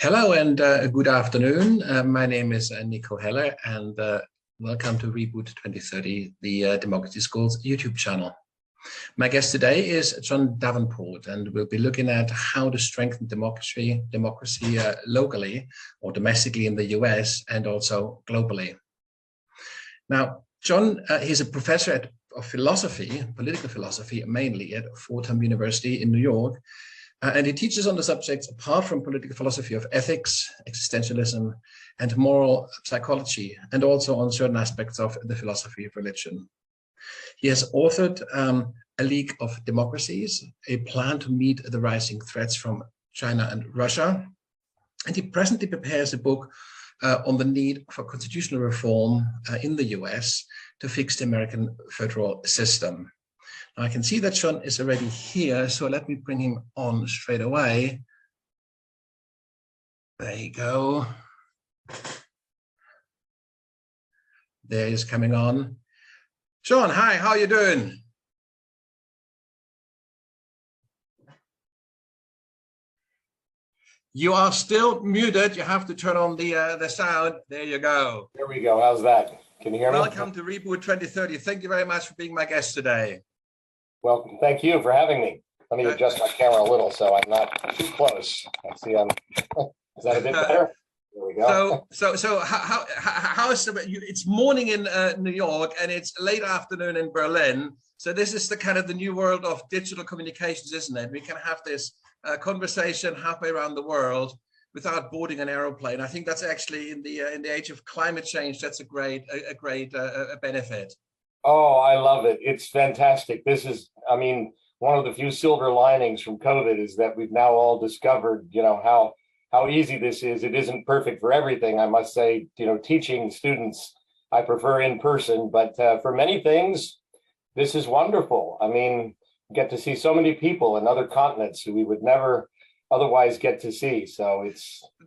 Hello and good afternoon. My name is Nico Heller and welcome to Reboot 2030, the Democracy Schools YouTube channel. My guest today is John Davenport, and we'll be looking at how to strengthen democracy locally or domestically in the US and also globally. Now, John, he's a professor of philosophy, political philosophy, mainly at Fordham University in New York. And he teaches on the subjects apart from political philosophy of ethics, existentialism, and moral psychology, and also on certain aspects of the philosophy of religion. He has authored A League of Democracies, a plan to meet the rising threats from China and Russia. And he presently prepares a book on the need for constitutional reform in the US to fix the American federal system. Now I can see that John is already here, so let me bring him on straight away. There you go. There he's coming on. John, hi, how are you doing? You are still muted. You have to turn on the sound. There you go. There we go. How's that? Can you hear me? Welcome to Reboot 2030. Thank you very much for being my guest today. Well, thank you for having me. Let me adjust my camera a little so I'm not too close. I see I'm. Is that a bit better? There we go. So how is it's morning in New York and it's late afternoon in Berlin. So this is the kind of the new world of digital communications, isn't it? We can have this conversation halfway around the world without boarding an aeroplane. I think that's actually in the age of climate change. That's a great benefit. Oh, I love it. It's fantastic. This is, I mean, one of the few silver linings from COVID is that we've now all discovered, how easy this is. It isn't perfect for everything. I must say, teaching students, I prefer in person, but for many things, this is wonderful. I mean, get to see so many people in other continents who we would never otherwise get to see. So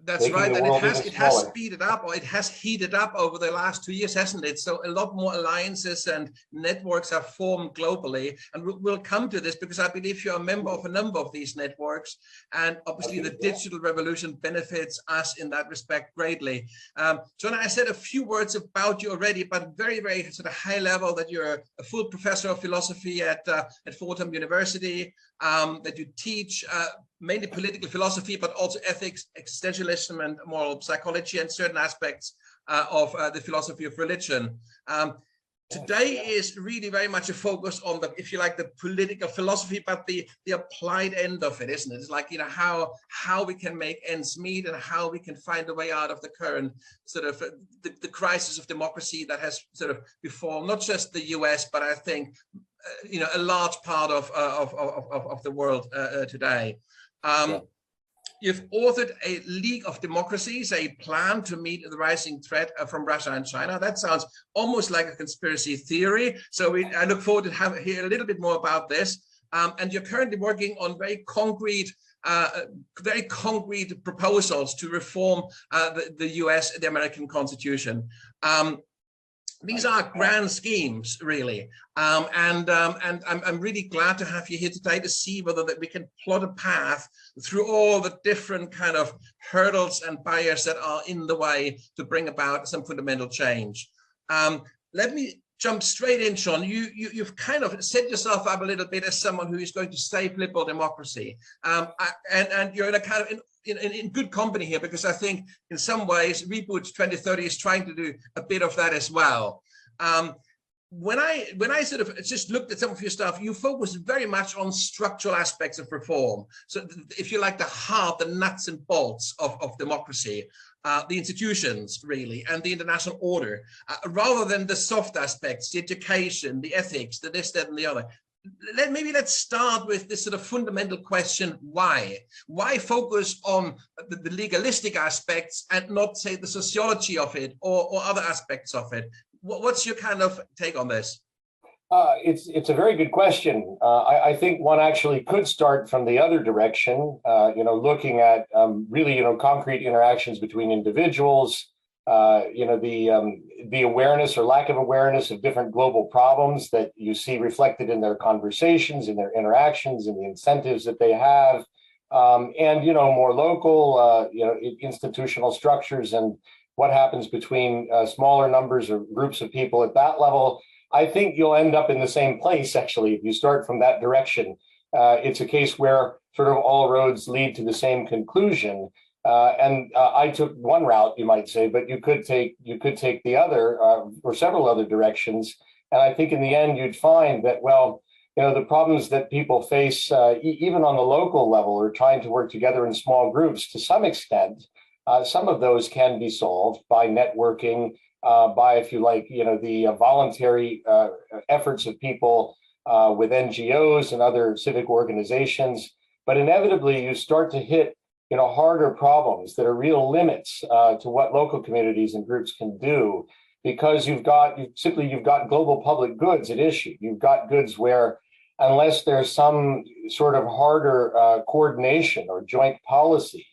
that's right, and it has speeded up, or it has heated up over the last 2 years, hasn't it? So a lot more alliances and networks are formed globally, and we'll come to this because I believe you're a member of a number of these networks, and obviously the digital revolution benefits us in that respect greatly. John, I said a few words about you already, but very, very sort of high level, that you're a full professor of philosophy at Fordham University, that you teach mainly political philosophy, but also ethics, existentialism, and moral psychology, and certain aspects of the philosophy of religion. Today is really very much a focus on the, if you like, the political philosophy, but the applied end of it, isn't it? It's like, how we can make ends meet and how we can find a way out of the current sort of the crisis of democracy that has sort of befallen not just the US, but I think a large part of the world today. You've authored A League of Democracies, a plan to meet the rising threat from Russia and China. That sounds almost like a conspiracy theory. So I look forward to hear a little bit more about this. And you're currently working on very concrete proposals to reform the US, the American Constitution. These are grand schemes, really, and I'm really glad to have you here today to see whether that we can plot a path through all the different kind of hurdles and barriers that are in the way to bring about some fundamental change. Let me jump straight in, Sean. You've kind of set yourself up a little bit as someone who is going to save liberal democracy, and you're in a kind of in good company here, because I think in some ways Reboot 2030 is trying to do a bit of that as well. When I sort of just looked at some of your stuff, you focus very much on structural aspects of reform. So if you like, the heart, the nuts and bolts of democracy, the institutions really, and the international order, rather than the soft aspects, the education, the ethics, the this, that, and the other. Maybe let's start with this sort of fundamental question: why? Why focus on the legalistic aspects and not, say, the sociology of it or other aspects of it? What's your kind of take on this? It's a very good question. I think one actually could start from the other direction. Looking at really concrete interactions between individuals. The awareness or lack of awareness of different global problems that you see reflected in their conversations, in their interactions, in the incentives that they have, and more local, institutional structures and what happens between smaller numbers or groups of people at that level, I think you'll end up in the same place, actually, if you start from that direction. It's a case where sort of all roads lead to the same conclusion. And I took one route, you might say, but you could take the other or several other directions. And I think in the end, you'd find that, well, the problems that people face, even on the local level, or trying to work together in small groups, to some extent, some of those can be solved by networking, by, if you like, the voluntary efforts of people with NGOs and other civic organizations. But inevitably, you start to hit, harder problems that are real limits to what local communities and groups can do, because you've got global public goods at issue. You've got goods where, unless there's some sort of harder coordination or joint policy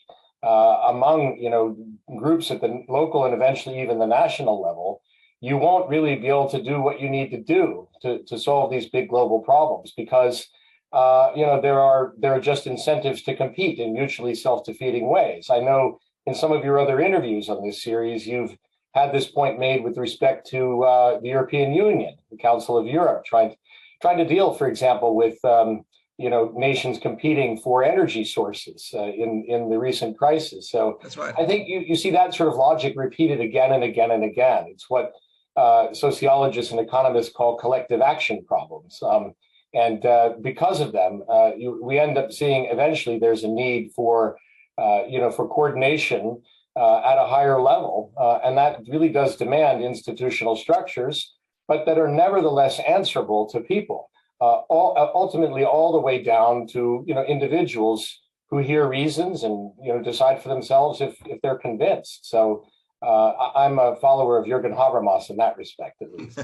among groups at the local and eventually even the national level, you won't really be able to do what you need to do to solve these big global problems, because there are just incentives to compete in mutually self-defeating ways. I know in some of your other interviews on this series, you've had this point made with respect to the European Union, the Council of Europe, trying to deal, for example, with nations competing for energy sources in the recent crisis. So that's right. I think you see that sort of logic repeated again and again and again. It's what sociologists and economists call collective action problems. And because of them, we end up seeing eventually there's a need for coordination at a higher level. And that really does demand institutional structures, but that are nevertheless answerable to people, ultimately all the way down to individuals who hear reasons and decide for themselves if they're convinced. So I'm a follower of Jürgen Habermas in that respect, at least.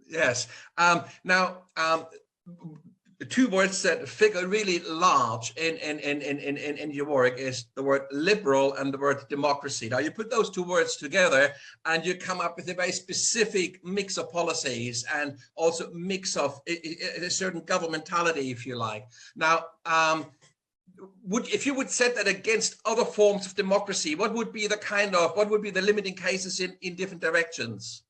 Yes. Now, two words that figure really large in your work is the word liberal and the word democracy. Now, you put those two words together and you come up with a very specific mix of policies and also mix of a certain governmentality, if you like. Now, if you would set that against other forms of democracy, what would be the limiting cases in different directions?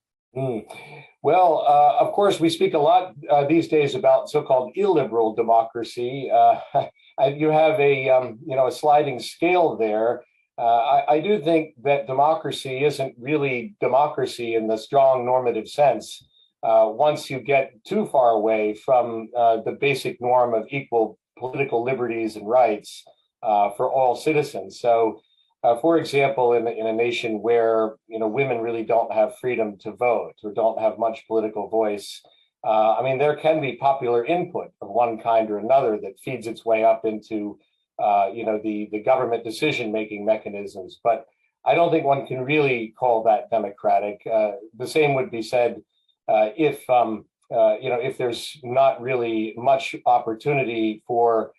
Well, of course, we speak a lot these days about so-called illiberal democracy. You have a sliding scale there. I do think that democracy isn't really democracy in the strong normative sense once you get too far away from the basic norm of equal political liberties and rights for all citizens. So, for example, in a nation where women really don't have freedom to vote or don't have much political voice, there can be popular input of one kind or another that feeds its way up into the government decision-making mechanisms. But I don't think one can really call that democratic. The same would be said if there's not really much opportunity for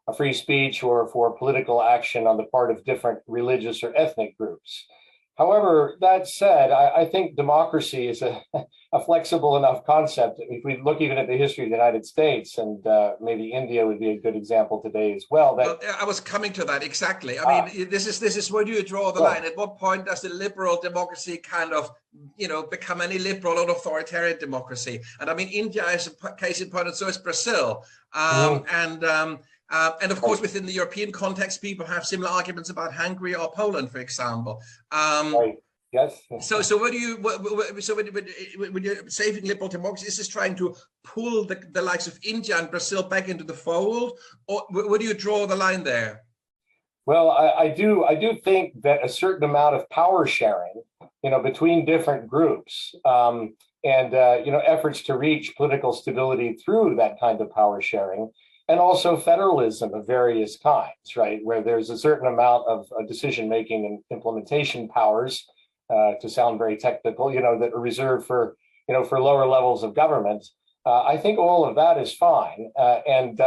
a free speech or for political action on the part of different religious or ethnic groups. However, that said, I think democracy is a flexible enough concept. If we look even at the history of the United States, and maybe India would be a good example today as well. Well, I was coming to that exactly. I mean, this is where do you draw the line? At what point does the liberal democracy kind of become any liberal or authoritarian democracy? And I mean, India is a case in point, and so is Brazil. And of course, within the European context, people have similar arguments about Hungary or Poland, for example. Right. Yes. So when you're saving liberal democracy, is this trying to pull the likes of India and Brazil back into the fold, or where do you draw the line there? Well, I do think that a certain amount of power sharing, between different groups, and efforts to reach political stability through that kind of power sharing. And also federalism of various kinds, right, where there's a certain amount of decision-making and implementation powers, to sound very technical, that are reserved for lower levels of government. I think all of that is fine, and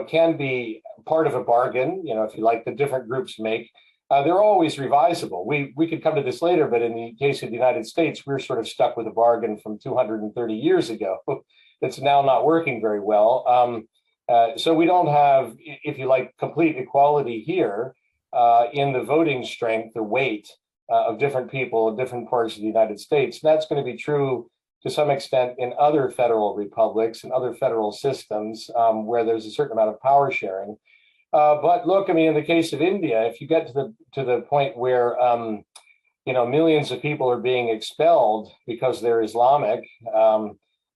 can be part of a bargain. If you like, the different groups make. They're always revisable. We could come to this later, but in the case of the United States, we're sort of stuck with a bargain from 230 years ago that's now not working very well. So we don't have, if you like, complete equality here in the voting strength or weight of different people in different parts of the United States. And that's going to be true to some extent in other federal republics and other federal systems where there's a certain amount of power sharing. But look, I mean, in the case of India, if you get to the point where millions of people are being expelled because they're Islamic,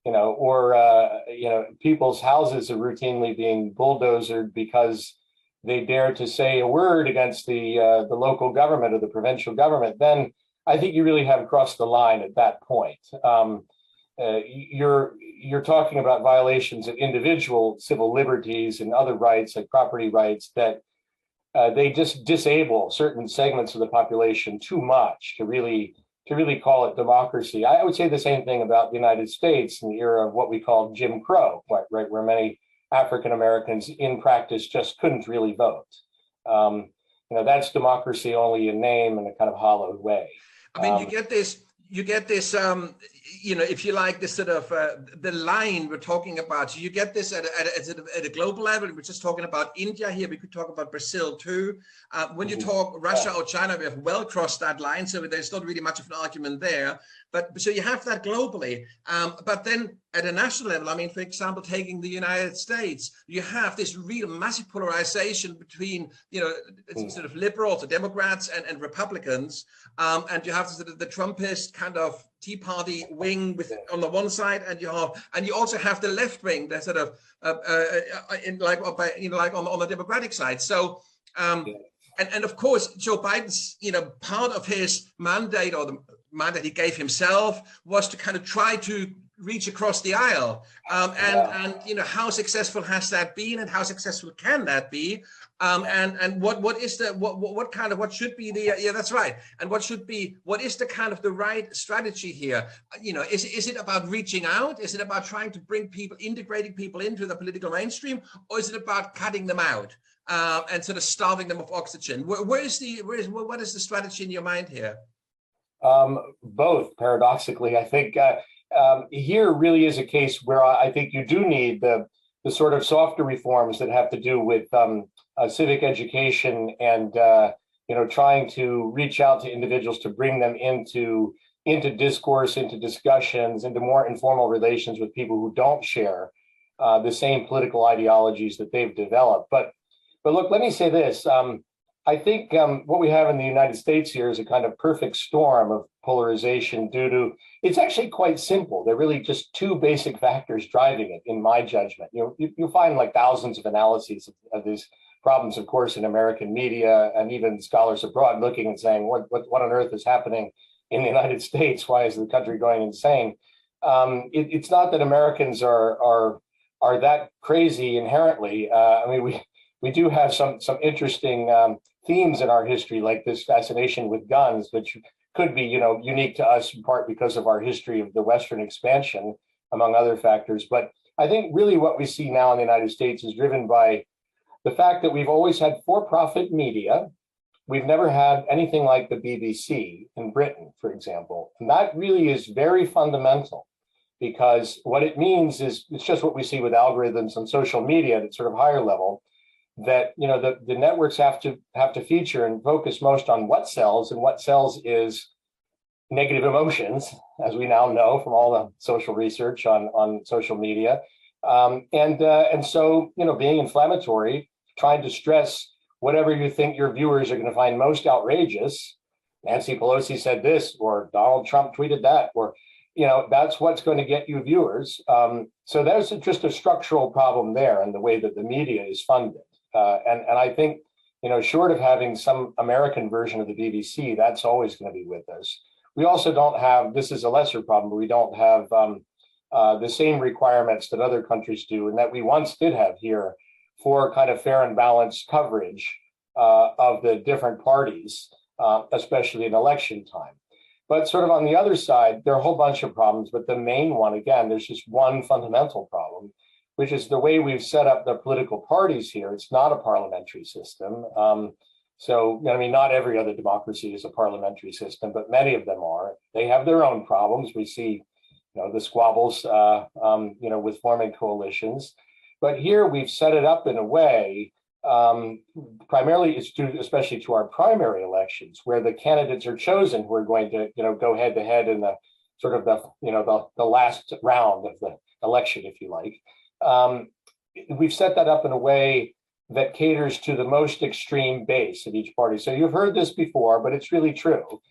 or people's houses are routinely being bulldozed because they dare to say a word against the local government or the provincial government, then I think you really have crossed the line at that point. You're talking about violations of individual civil liberties and other rights like property rights that they just disable certain segments of the population too much to really call it democracy. I would say the same thing about the United States in the era of what we call Jim Crow, right, where many African Americans in practice just couldn't really vote. That's democracy only in name in a kind of hollowed way. I mean, you get this, if you like, this sort of the line we're talking about. So you get this at a global level. We're just talking about India here. We could talk about Brazil too. When you talk Russia or China, we have well crossed that line. So there's not really much of an argument there. But so you have that globally. But then at a national level, I mean, for example, taking the United States, you have this real massive polarization between, sort of liberals or Democrats and Republicans. And you have sort of the Trumpist kind of Tea Party wing on the one side, and you also have the left wing, that sort of like on the Democratic side. So and of course Joe Biden's part of his mandate, or the mandate he gave himself, was to kind of try to reach across the aisle, and how successful has that been, and how successful can that be? And what should be the that's right, and what is the kind of the right strategy here? Is it about reaching out? Is it about trying to bring people, integrating people into the political mainstream, or is it about cutting them out and sort of starving them of oxygen? What is the strategy in your mind here? Both, paradoxically. I think here really is a case where I think you do need the sort of softer reforms that have to do with civic education and trying to reach out to individuals to bring them into discourse, into discussions, into more informal relations with people who don't share the same political ideologies that they've developed. But look, let me say this. I think what we have in the United States here is a kind of perfect storm of polarization due to, it's actually quite simple. There are really just two basic factors driving it, in my judgment. You'll find like thousands of analyses of these problems, of course, in American media, and even scholars abroad looking and saying, what on earth is happening in the United States? Why is the country going insane? It's not that Americans are that crazy inherently. I mean, we do have some interesting themes in our history, like this fascination with guns, which could be, unique to us in part because of our history of the Western expansion, among other factors. But I think really what we see now in the United States is driven by the fact that we've always had for-profit media. We've never had anything like the BBC in Britain, for example. And that really is very fundamental, because what it means is, it's just what we see with algorithms and social media at sort of higher level, that the networks have to feature and focus most on what sells, and what sells is negative emotions, as we now know from all the social research on social media, and so being inflammatory, trying to stress whatever you think your viewers are going to find most outrageous. Nancy Pelosi said this, or Donald Trump tweeted that, or that's what's going to get you viewers. So there's just a structural problem there in the way that the media is funded. And I think, short of having some American version of the BBC, that's always going to be with us. We also don't have, this is a lesser problem, but we don't have the same requirements that other countries do, and that we once did have here for kind of fair and balanced coverage of the different parties, especially in election time. But sort of on the other side, there are a whole bunch of problems, but the main one, again, there's just one fundamental problem, which is the way we've set up the political parties here. It's not a parliamentary system. So, not every other democracy is a parliamentary system, but many of them are. They have their own problems. We see, the squabbles, with forming coalitions. But here we've set it up in a way, primarily it's due especially to our primary elections, where the candidates are chosen who are going to, go head to head in the sort of the last round of the election, if you like. We've set that up in a way that caters to the most extreme base of each party. So you've heard this before, but it's really true,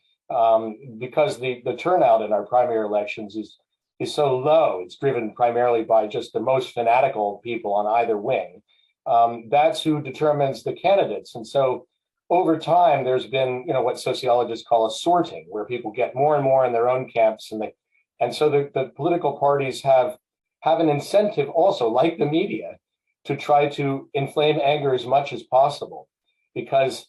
because the turnout in our primary elections is so low. It's driven primarily by just the most fanatical people on either wing. That's who determines the candidates. And so over time, there's been, what sociologists call a sorting, where people get more and more in their own camps. And so the political parties have an incentive also, like the media, to try to inflame anger as much as possible, because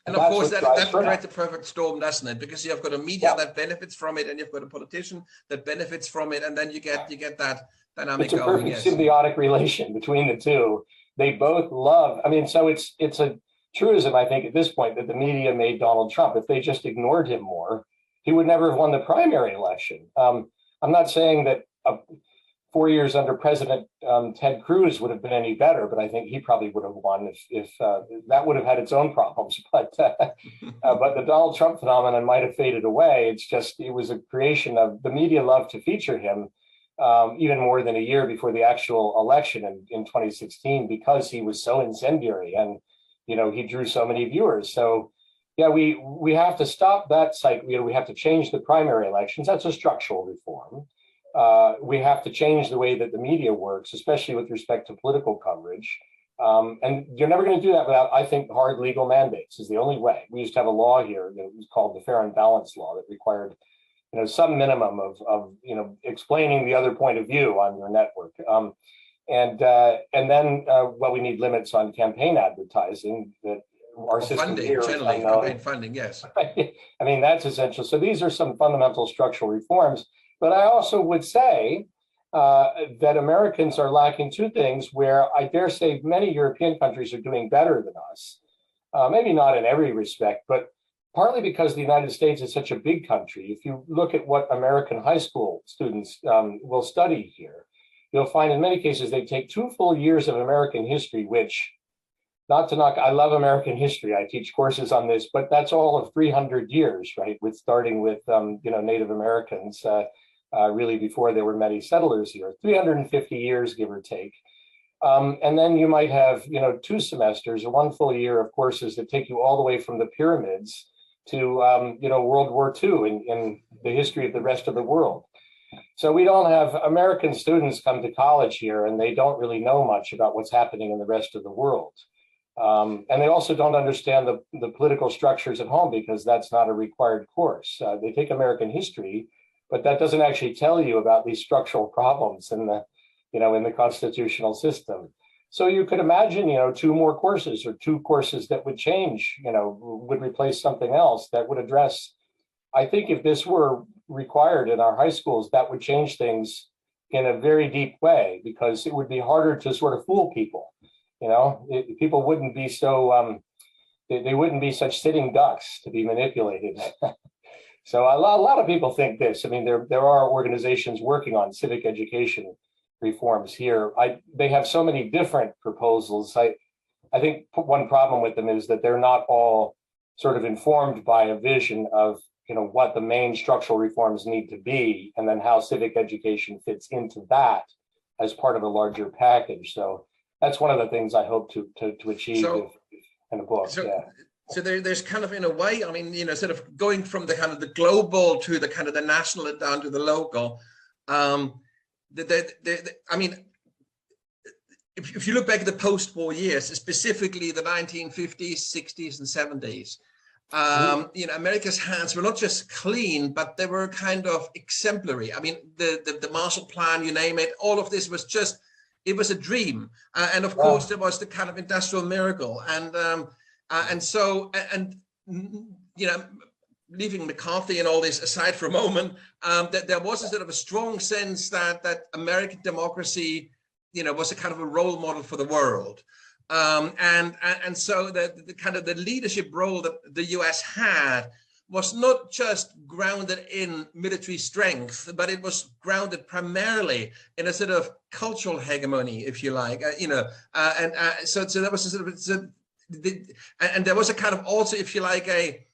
and of course that creates the perfect storm, doesn't it? Because you've got a media that benefits from it, and you've got a politician that benefits from it, and then you get that dynamic going. It's a perfect symbiotic relation between the two. They both love. I mean, so it's a truism, I think, at this point, that the media made Donald Trump. If they just ignored him more, he would never have won the primary election. I'm not saying that 4 years under President Ted Cruz would have been any better, but I think he probably would have won if that would have had its own problems. But the Donald Trump phenomenon might have faded away. It was a creation of the media loved to feature him even more than a year before the actual election in 2016, because he was so incendiary and he drew so many viewers. So yeah, we have to stop that cycle. We have to change the primary elections. That's a structural reform. We have to change the way that the media works, especially with respect to political coverage. And you're never going to do that without, I think, hard legal mandates is the only way. We used to have a law here that was called the Fair and Balanced Law that required, some minimum of explaining the other point of view on your network. And then we need limits on campaign advertising that our system funding, here generally, campaign funding, yes. I mean, that's essential. So these are some fundamental structural reforms. But I also would say that Americans are lacking two things where I dare say many European countries are doing better than us. Maybe not in every respect, but partly because the United States is such a big country. If you look at what American high school students will study here, you'll find in many cases they take 2 full years of American history, which, not to knock, I love American history. I teach courses on this, but that's all of 300 years, right? Starting with Native Americans, really before there were many settlers here, 350 years, give or take. And then you might have, 2 semesters or 1 full year of courses that take you all the way from the pyramids to, World War II in the history of the rest of the world. So we don't have American students come to college here and they don't really know much about what's happening in the rest of the world. And they also don't understand the political structures at home because that's not a required course. They take American history, but that doesn't actually tell you about these structural problems in the constitutional system. So you could imagine, 2 more courses or 2 courses that would change, would replace something else that would address. I think if this were required in our high schools, that would change things in a very deep way, because it would be harder to sort of fool people. People wouldn't be so, they wouldn't be such sitting ducks to be manipulated. So a lot of people think this. I mean, there are organizations working on civic education reforms here. They have so many different proposals. I think one problem with them is that they're not all sort of informed by a vision of what the main structural reforms need to be, and then how civic education fits into that as part of a larger package. So that's one of the things I hope to achieve in the book. So there's kind of, in a way, I mean, sort of going from the kind of the global to the kind of the national and down to the local. I mean, if you look back at the post-war years, specifically the 1950s, 60s, and 70s, America's hands were not just clean, but they were kind of exemplary. I mean, the Marshall Plan, you name it, all of this was just, it was a dream. And of course, there was the kind of industrial miracle. And so, leaving McCarthy and all this aside for a moment, that there was a sort of a strong sense that American democracy, was a kind of a role model for the world. And so the kind of the leadership role that the US had was not just grounded in military strength, but it was grounded primarily in a sort of cultural hegemony, if you like, so that was a sort of, and there was a kind of also, if you like, a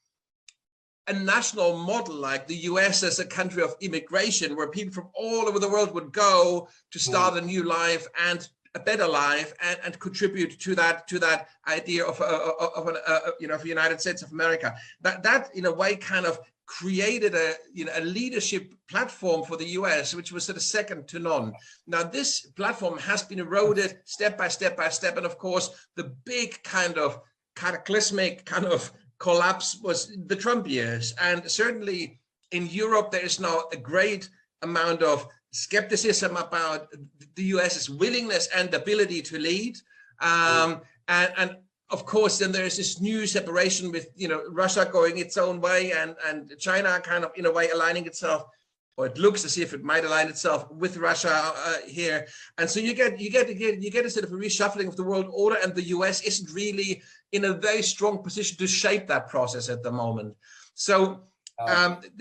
national model like the US as a country of immigration, where people from all over the world would go to start a new life and a better life, and contribute to that idea of a United States of America. That in a way kind of created a leadership platform for the US, which was sort of second to none. Now this platform has been eroded step by step by step, and of course the big kind of cataclysmic kind of collapse was the Trump years. And certainly in Europe there is now a great amount of skepticism about the US's willingness and ability to lead, and of course then there is this new separation with Russia going its own way, and China kind of in a way aligning itself, or it looks as if it might align itself with Russia here, and so you get a sort of a reshuffling of the world order, and the US isn't really in a very strong position to shape that process at the moment. So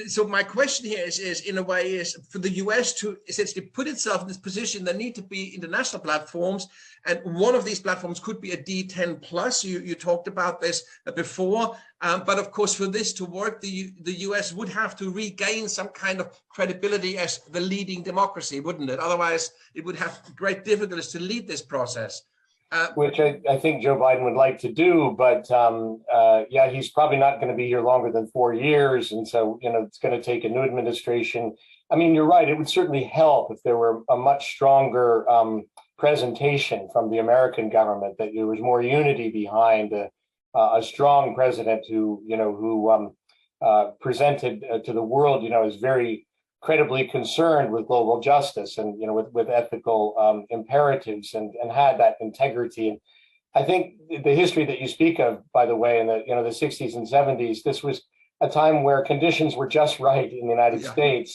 so my question here is in a way is for the US to essentially put itself in this position, there need to be international platforms, and one of these platforms could be a D10 plus. You talked about this before, but of course for this to work, the US would have to regain some kind of credibility as the leading democracy, wouldn't it? Otherwise it would have great difficulties to lead this process. Which I think Joe Biden would like to do, but yeah, he's probably not going to be here longer than 4 years, and so it's going to take a new administration. I mean, you're right; it would certainly help if there were a much stronger presentation from the American government, that there was more unity behind a strong president who presented to the world, as very credibly concerned with global justice and with ethical imperatives, and had that integrity. And I think the history that you speak of, by the way, in the the 60s and 70s, this was a time where conditions were just right in the United States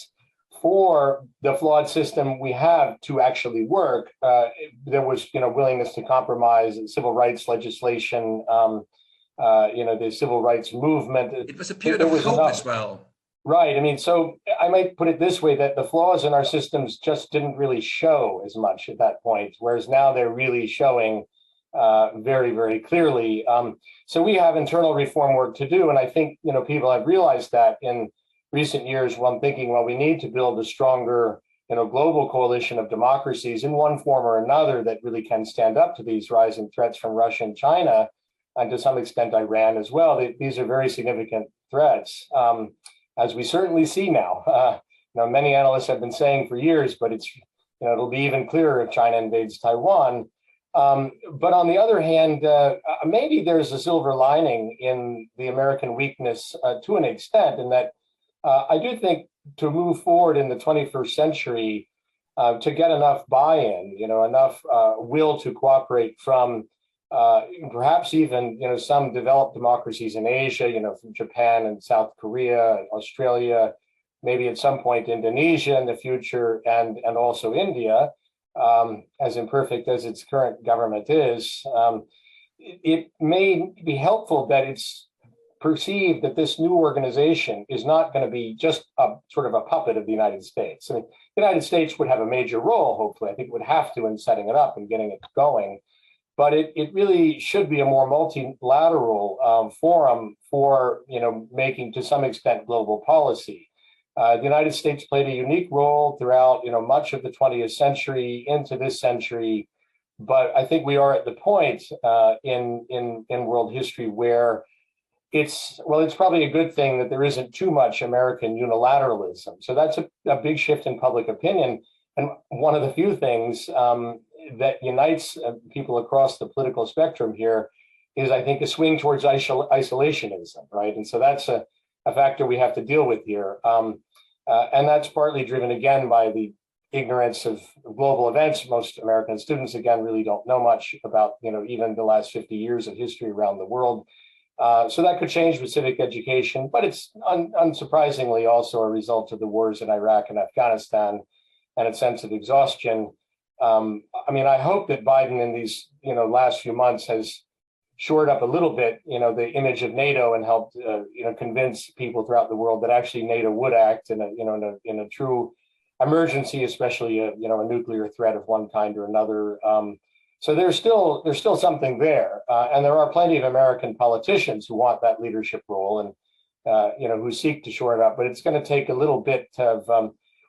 for the flawed system we have to actually work. There was willingness to compromise, and civil rights legislation, the civil rights movement. It was a period of hope as well. Right. I mean, so I might put it this way, that the flaws in our systems just didn't really show as much at that point, whereas now they're really showing very, very clearly. So we have internal reform work to do. And I think, people have realized that in recent years. Well, I'm thinking, well, we need to build a stronger, global coalition of democracies in one form or another that really can stand up to these rising threats from Russia and China, and to some extent Iran as well. These are very significant threats. As we certainly see now. Many analysts have been saying for years, but it's it'll be even clearer if China invades Taiwan. But on the other hand, maybe there's a silver lining in the American weakness to an extent, in that I do think to move forward in the 21st century, to get enough buy-in, enough will to cooperate from perhaps even some developed democracies in Asia, from Japan and South Korea, Australia, maybe at some point Indonesia in the future, and also India, as imperfect as its current government is. It may be helpful that it's perceived that this new organization is not going to be just a sort of a puppet of the United States. I mean, the United States would have a major role, hopefully. I think it would have to in setting it up and getting it going. But it really should be a more multilateral forum for making, to some extent, global policy. The United States played a unique role throughout much of the 20th century into this century, but I think we are at the point in world history where it's probably a good thing that there isn't too much American unilateralism. So that's a big shift in public opinion, and one of the few things that unites people across the political spectrum here is, I think, a swing towards isolationism, right? And so that's a factor we have to deal with here. And that's partly driven, again, by the ignorance of global events. Most American students, again, really don't know much about, even the last 50 years of history around the world. So that could change with civic education, but it's unsurprisingly also a result of the wars in Iraq and Afghanistan and a sense of exhaustion. I hope that Biden in these last few months has shored up a little bit, the image of NATO and helped, convince people throughout the world that actually NATO would act in a true emergency, especially a nuclear threat of one kind or another. So there's still something there, and there are plenty of American politicians who want that leadership role and who seek to shore it up. But it's going to take a little bit of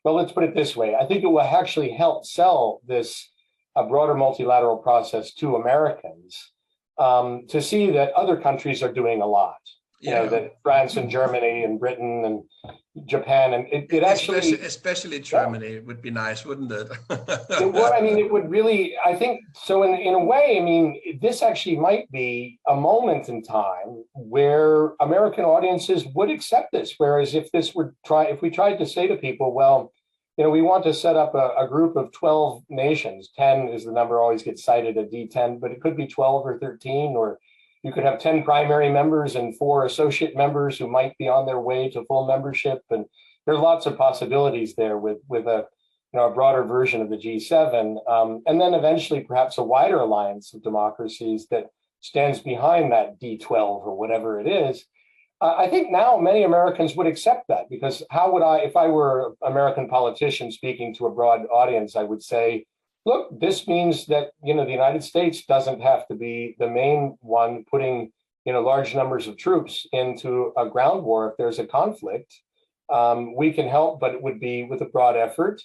well, let's put it this way. I think it will actually help sell this a broader multilateral process to Americans, to see that other countries are doing a lot. That France and Germany and Britain and Japan, and it actually, especially Germany, would be nice, wouldn't it? It would really, I think so. In a way, this actually might be a moment in time where American audiences would accept this. Whereas if we tried to say to people, well, we want to set up a group of 12 nations. 10 is the number always gets cited, a D10, but it could be 12 or 13, or you could have 10 primary members and 4 associate members who might be on their way to full membership. And there's lots of possibilities there with a broader version of the G7. And then eventually perhaps a wider alliance of democracies that stands behind that D12 or whatever it is. I think now many Americans would accept that, because how would if I were an American politician speaking to a broad audience, I would say, look, this means that, the United States doesn't have to be the main one putting, large numbers of troops into a ground war if there's a conflict. We can help, but it would be with a broad effort.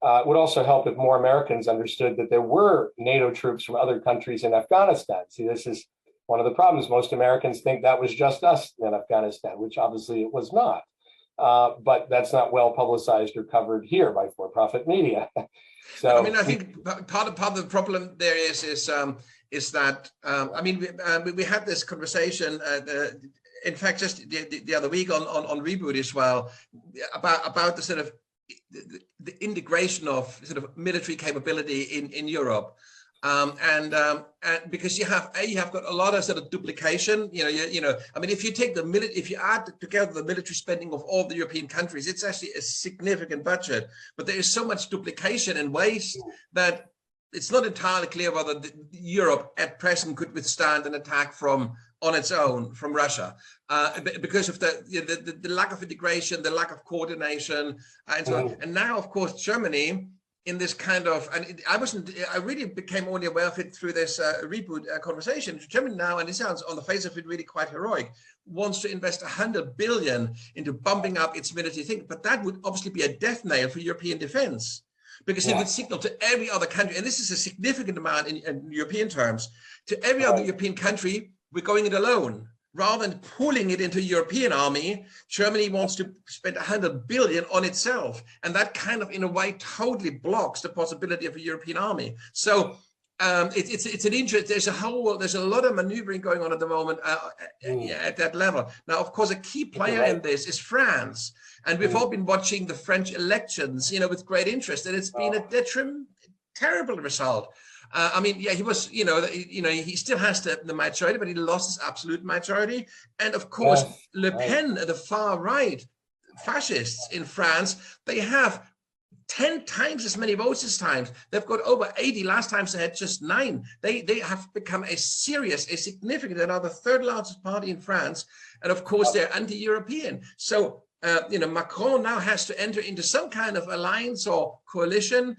It would also help if more Americans understood that there were NATO troops from other countries in Afghanistan. See, this is one of the problems. Most Americans think that was just us in Afghanistan, which obviously it was not. But that's not well publicized or covered here by for-profit media. So I think part of the problem there is that we had this conversation. In fact, just the other week on Reboot as well, about the sort of the integration of sort of military capability in Europe. And because you have got a lot of sort of duplication, if you take if you add together the military spending of all the European countries, it's actually a significant budget, but there is so much duplication and waste that it's not entirely clear whether Europe at present could withstand an attack on its own from Russia, because of the lack of integration, the lack of coordination, and so on. And now, of course, Germany, in this kind of, and I really became only aware of it through this Reboot conversation. Germany now, and it sounds on the face of it really quite heroic, wants to invest 100 billion into bumping up its military thing, but that would obviously be a death nail for European defense, because it would signal to every other country, and this is a significant amount in European terms, to every other European country, we're going it alone. Rather than pulling it into a European army, Germany wants to spend 100 billion on itself. And that kind of, in a way, totally blocks the possibility of a European army. So it's an interest. There's a lot of maneuvering going on at the moment at that level. Now, of course, a key player in this is France. And we've all been watching the French elections, with great interest. And it's been a terrible result. He was, he still has the majority, but he lost his absolute majority. And of course, Le Pen, the far right fascists in France, they have 10 times as many votes this time. They've got over 80. Last time they had just 9. They have become a significant, another third largest party in France. And of course, they're anti-European. So Macron now has to enter into some kind of alliance or coalition,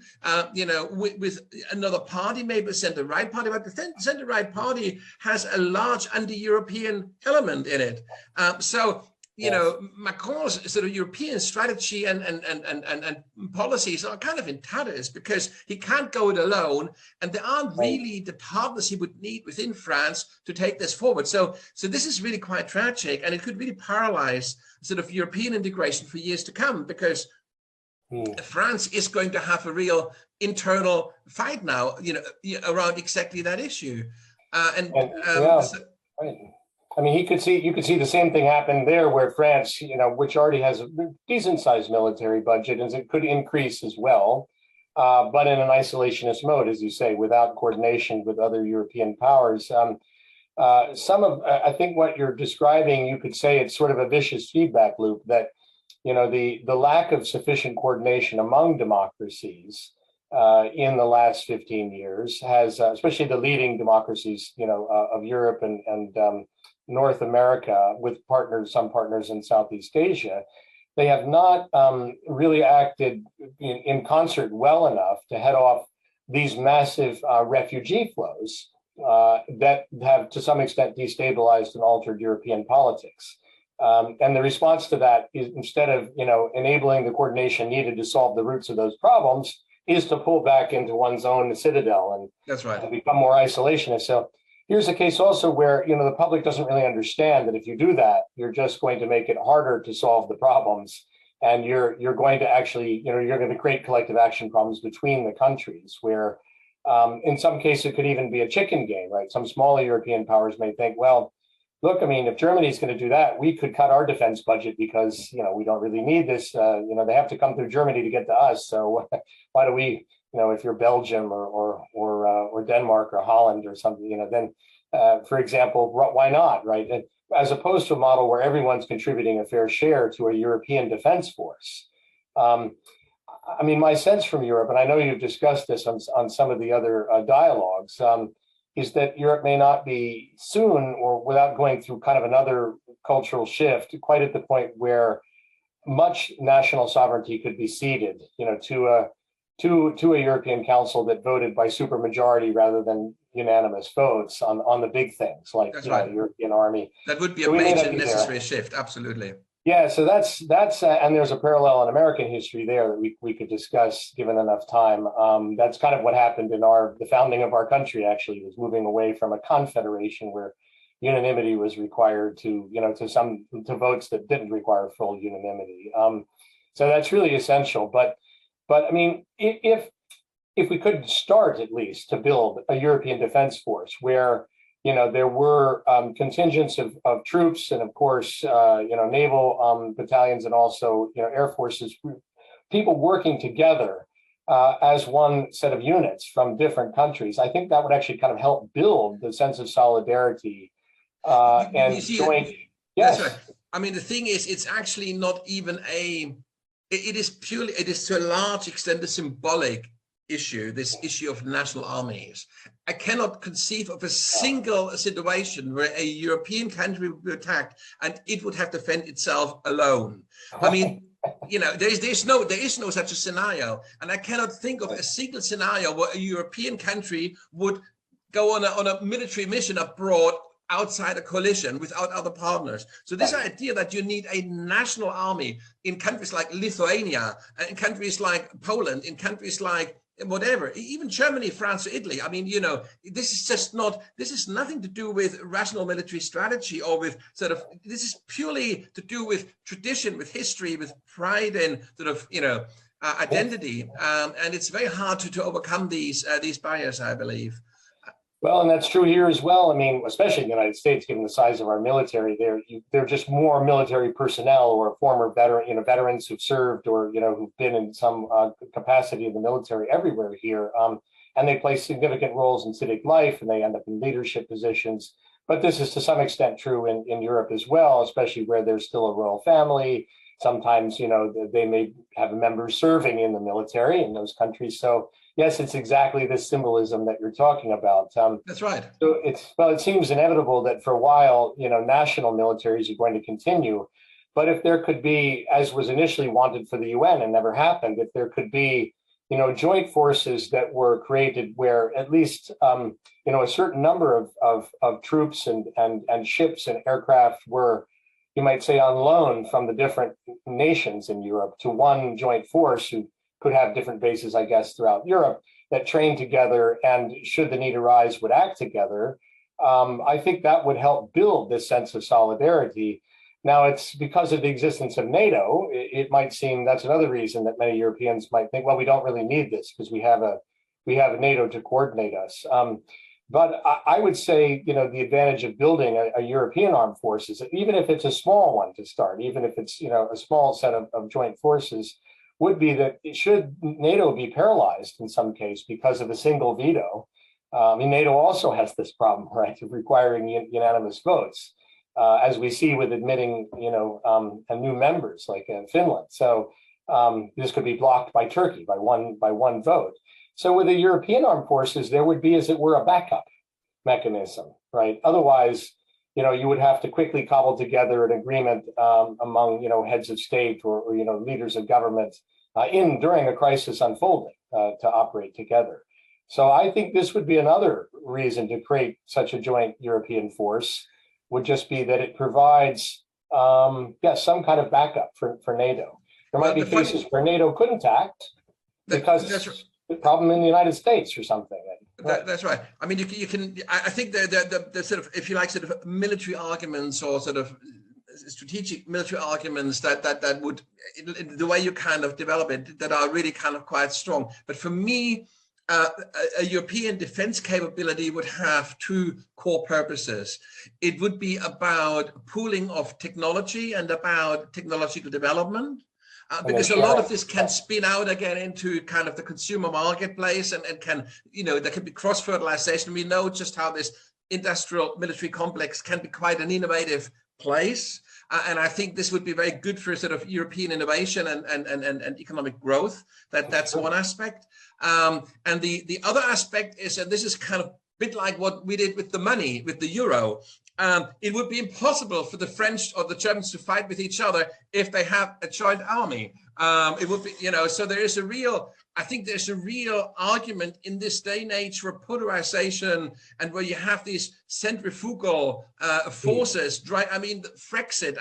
with another party, maybe a center-right party, but the center-right party has a large anti-European element in it. Macron's sort of European strategy and policies are kind of in tatters, because he can't go it alone, and there aren't really the partners he would need within France to take this forward. So this is really quite tragic, and it could really paralyze sort of European integration for years to come, because France is going to have a real internal fight now, around exactly that issue. You could see the same thing happen there, where France, which already has a decent sized military budget, and it could increase as well, but in an isolationist mode, as you say, without coordination with other European powers. I think what you're describing, you could say it's sort of a vicious feedback loop, that, the lack of sufficient coordination among democracies in the last 15 years has, especially the leading democracies, of Europe and North America, with some partners in Southeast Asia, they have not really acted in concert well enough to head off these massive refugee flows that have, to some extent, destabilized and altered European politics. And the response to that is, instead of enabling the coordination needed to solve the roots of those problems, is to pull back into one's own citadel and, that's right, and become more isolationist. So here's a case also where the public doesn't really understand that if you do that, you're just going to make it harder to solve the problems, and you're going to actually you're going to create collective action problems between the countries, where in some cases it could even be a chicken game, right? Some smaller European powers may think, well, look, I mean, if Germany's going to do that, we could cut our defense budget because we don't really need this. They have to come through Germany to get to us, so why do we? If you're Belgium or Denmark or Holland or something, then, for example, why not, right? And as opposed to a model where everyone's contributing a fair share to a European defense force. I mean, my sense from Europe, and I know you've discussed this on some of the other dialogues, is that Europe may not be soon, or without going through kind of another cultural shift, quite at the point where much national sovereignty could be ceded, to a European Council that voted by supermajority rather than unanimous votes on the big things like right, European army. That would be a major necessary shift, absolutely. Yeah, so that's and there's a parallel in American history there that we could discuss given enough time. That's kind of what happened in the founding of our country. Actually, was moving away from a confederation where unanimity was required to votes that didn't require full unanimity. So that's really essential. But I mean, if we could start at least to build a European defense force where there were contingents of troops and, of course, naval battalions and also air forces, people working together as one set of units from different countries. I think that would actually kind of help build the sense of solidarity and joint. Yes, that's right. I mean, the thing is, it's actually not even it is to a large extent a symbolic issue, this issue of national armies. I cannot conceive of a single situation where a European country would be attacked and it would have to defend itself alone. I mean, there is no such a scenario, and I cannot think of a single scenario where a European country would go on a military mission abroad outside a coalition without other partners. So this idea that you need a national army in countries like Lithuania, in countries like Poland, in countries like whatever, even Germany, France, or Italy. I mean, this is nothing to do with rational military strategy or with this is purely to do with tradition, with history, with pride and identity. And it's very hard to overcome these barriers, I believe. Well, and that's true here as well. I mean, especially in the United States, given the size of our military, there are just more military personnel or former veterans who've served or who've been in some capacity in the military everywhere here, and they play significant roles in civic life, and they end up in leadership positions. But this is to some extent true in Europe as well, especially where there's still a royal family. Sometimes, they may have members serving in the military in those countries. So yes, it's exactly this symbolism that you're talking about. That's right. So it seems inevitable that for a while, national militaries are going to continue. But if there could be, as was initially wanted for the UN and never happened, if there could be, joint forces that were created where at least, a certain number of troops and ships and aircraft were, you might say, on loan from the different nations in Europe to one joint force who could have different bases, I guess, throughout Europe that train together and, should the need arise, would act together. I think that would help build this sense of solidarity. Now, it's because of the existence of NATO, it might seem that's another reason that many Europeans might think, well, we don't really need this because we have a NATO to coordinate us. But I would say, the advantage of building a European armed forces, even if it's a small one to start, even if it's, a small set of joint forces, would be that should NATO be paralyzed in some case because of a single veto. NATO also has this problem, right, of requiring unanimous votes, as we see with admitting, new members like Finland. So this could be blocked by Turkey by one vote. So with the European armed forces, there would be, as it were, a backup mechanism, right? Otherwise, you would have to quickly cobble together an agreement among, heads of state or leaders of government during a crisis unfolding to operate together. So I think this would be another reason to create such a joint European force, would just be that it provides, some kind of backup for NATO. There might be cases where NATO couldn't act because the problem in the United States or something. That's right. I mean, you can. I think the sort of, if you like, sort of military arguments or sort of strategic military arguments that would, the way you kind of develop it, that are really kind of quite strong. But for me, a European defense capability would have two core purposes. It would be about pooling of technology and about technological development. Because a lot of this can spin out again into kind of the consumer marketplace and can, there can be cross-fertilization. We know just how this industrial military complex can be quite an innovative place. And I think this would be very good for sort of European innovation and economic growth. That's one aspect. And the other aspect is, and this is kind of a bit like what we did with the money, with the euro. It would be impossible for the French or the Germans to fight with each other if they have a joint army. It would be, so there is I think there's a real argument in this day and age for polarization and where you have these centrifugal forces. I mean, Frexit,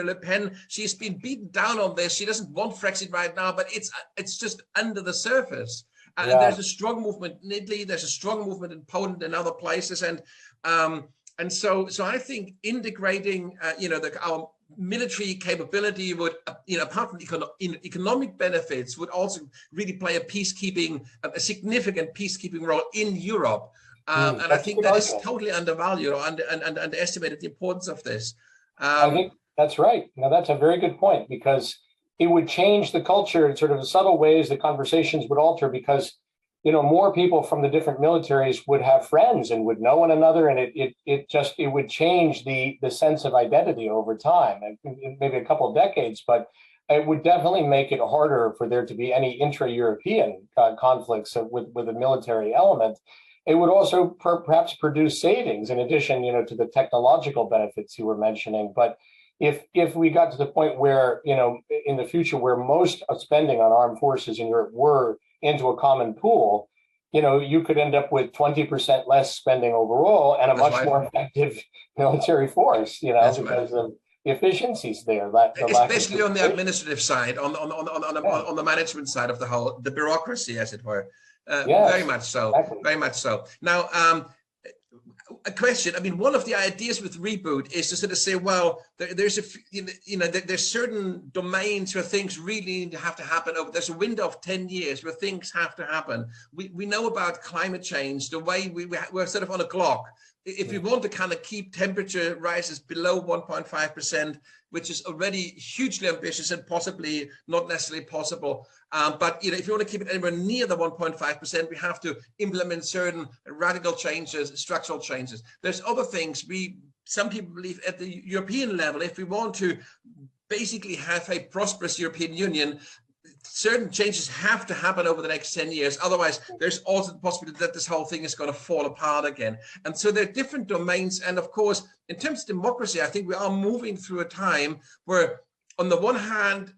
Le Pen, she's been beaten down on this. She doesn't want Frexit right now, but it's just under the surface. And there's a strong movement in Italy, there's a strong movement in Poland and other places. And so I think integrating, our military capability would, apart from economic benefits, would also really play a significant peacekeeping role in Europe. And I think that is totally undervalued or underestimated, the importance of this. I think that's right. Now, that's a very good point, because it would change the culture in sort of subtle ways. The conversations would alter because more people from the different militaries would have friends and would know one another, and it would change the sense of identity over time, and maybe a couple of decades, but it would definitely make it harder for there to be any intra-European conflicts with a military element. It would also perhaps produce savings in addition, to the technological benefits you were mentioning. But if we got to the point where, in the future, where most of spending on armed forces in Europe were into a common pool, you could end up with 20% less spending overall and a much more effective military force, because of the efficiencies there. Especially on the administrative side, on the management side of the bureaucracy, as it were. Yes, very much so. Exactly. Very much so. Now, a question. I mean, one of the ideas with Reboot is to sort of say, well, there's certain domains where things really have to happen. There's a window of 10 years where things have to happen. We know about climate change, the way we're sort of on a clock. If we want to kind of keep temperature rises below 1.5%, which is already hugely ambitious and possibly not necessarily possible. But if you want to keep it anywhere near the 1.5%, we have to implement certain radical changes, structural changes. There's other things. Some people believe at the European level, if we want to basically have a prosperous European Union, certain changes have to happen over the next 10 years. Otherwise, there's also the possibility that this whole thing is going to fall apart again. And so there are different domains. And of course, in terms of democracy, I think we are moving through a time where, on the one hand,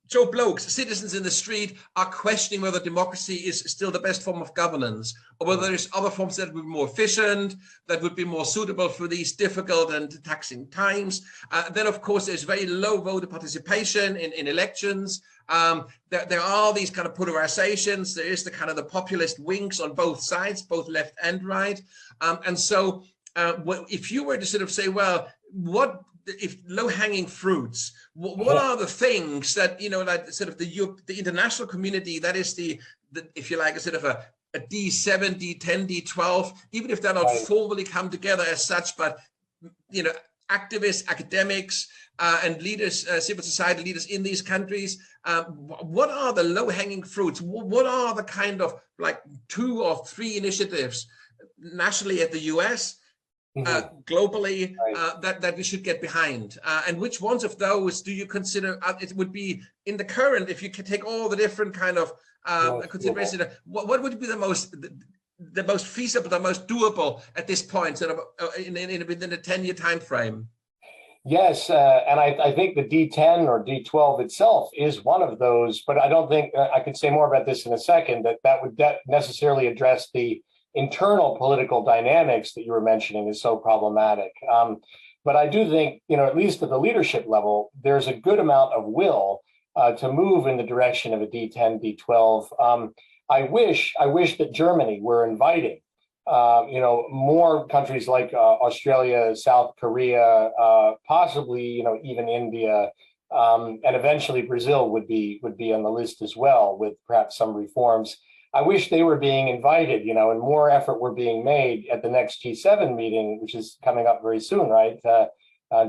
Joe Blokes, citizens in the street, are questioning whether democracy is still the best form of governance, or whether there's other forms that would be more efficient, that would be more suitable for these difficult and taxing times. Then, of course, there's very low voter participation in elections. There are these kind of polarizations. There is the kind of the populist wings on both sides, both left and right. And so if you were to sort of say, well, what if low-hanging fruits, what are the things that, like sort of the international community, that is the if you like, a sort of a D7, D10, D12, even if they're not formally come together as such, but, activists, academics, and leaders, civil society leaders in these countries, what are the low-hanging fruits? What are the kind of like 2 or 3 initiatives nationally at the US, globally that we should get behind? And which ones of those do you consider it would be in the current, if you could take all the different kind of considerations, what would be the most feasible, the most doable at this point, sort of within a 10-year time frame? Yes, and I think the D10 or D12 itself is one of those, but I don't think I could say more about this in a second, that would necessarily address the internal political dynamics that you were mentioning is so problematic. But I do think, at least at the leadership level, there's a good amount of will to move in the direction of a D10, D12. I wish that Germany were inviting more countries like Australia, South Korea, possibly, even India, and eventually Brazil would be on the list as well, with perhaps some reforms. I wish they were being invited, and more effort were being made at the next G7 meeting, which is coming up very soon, right?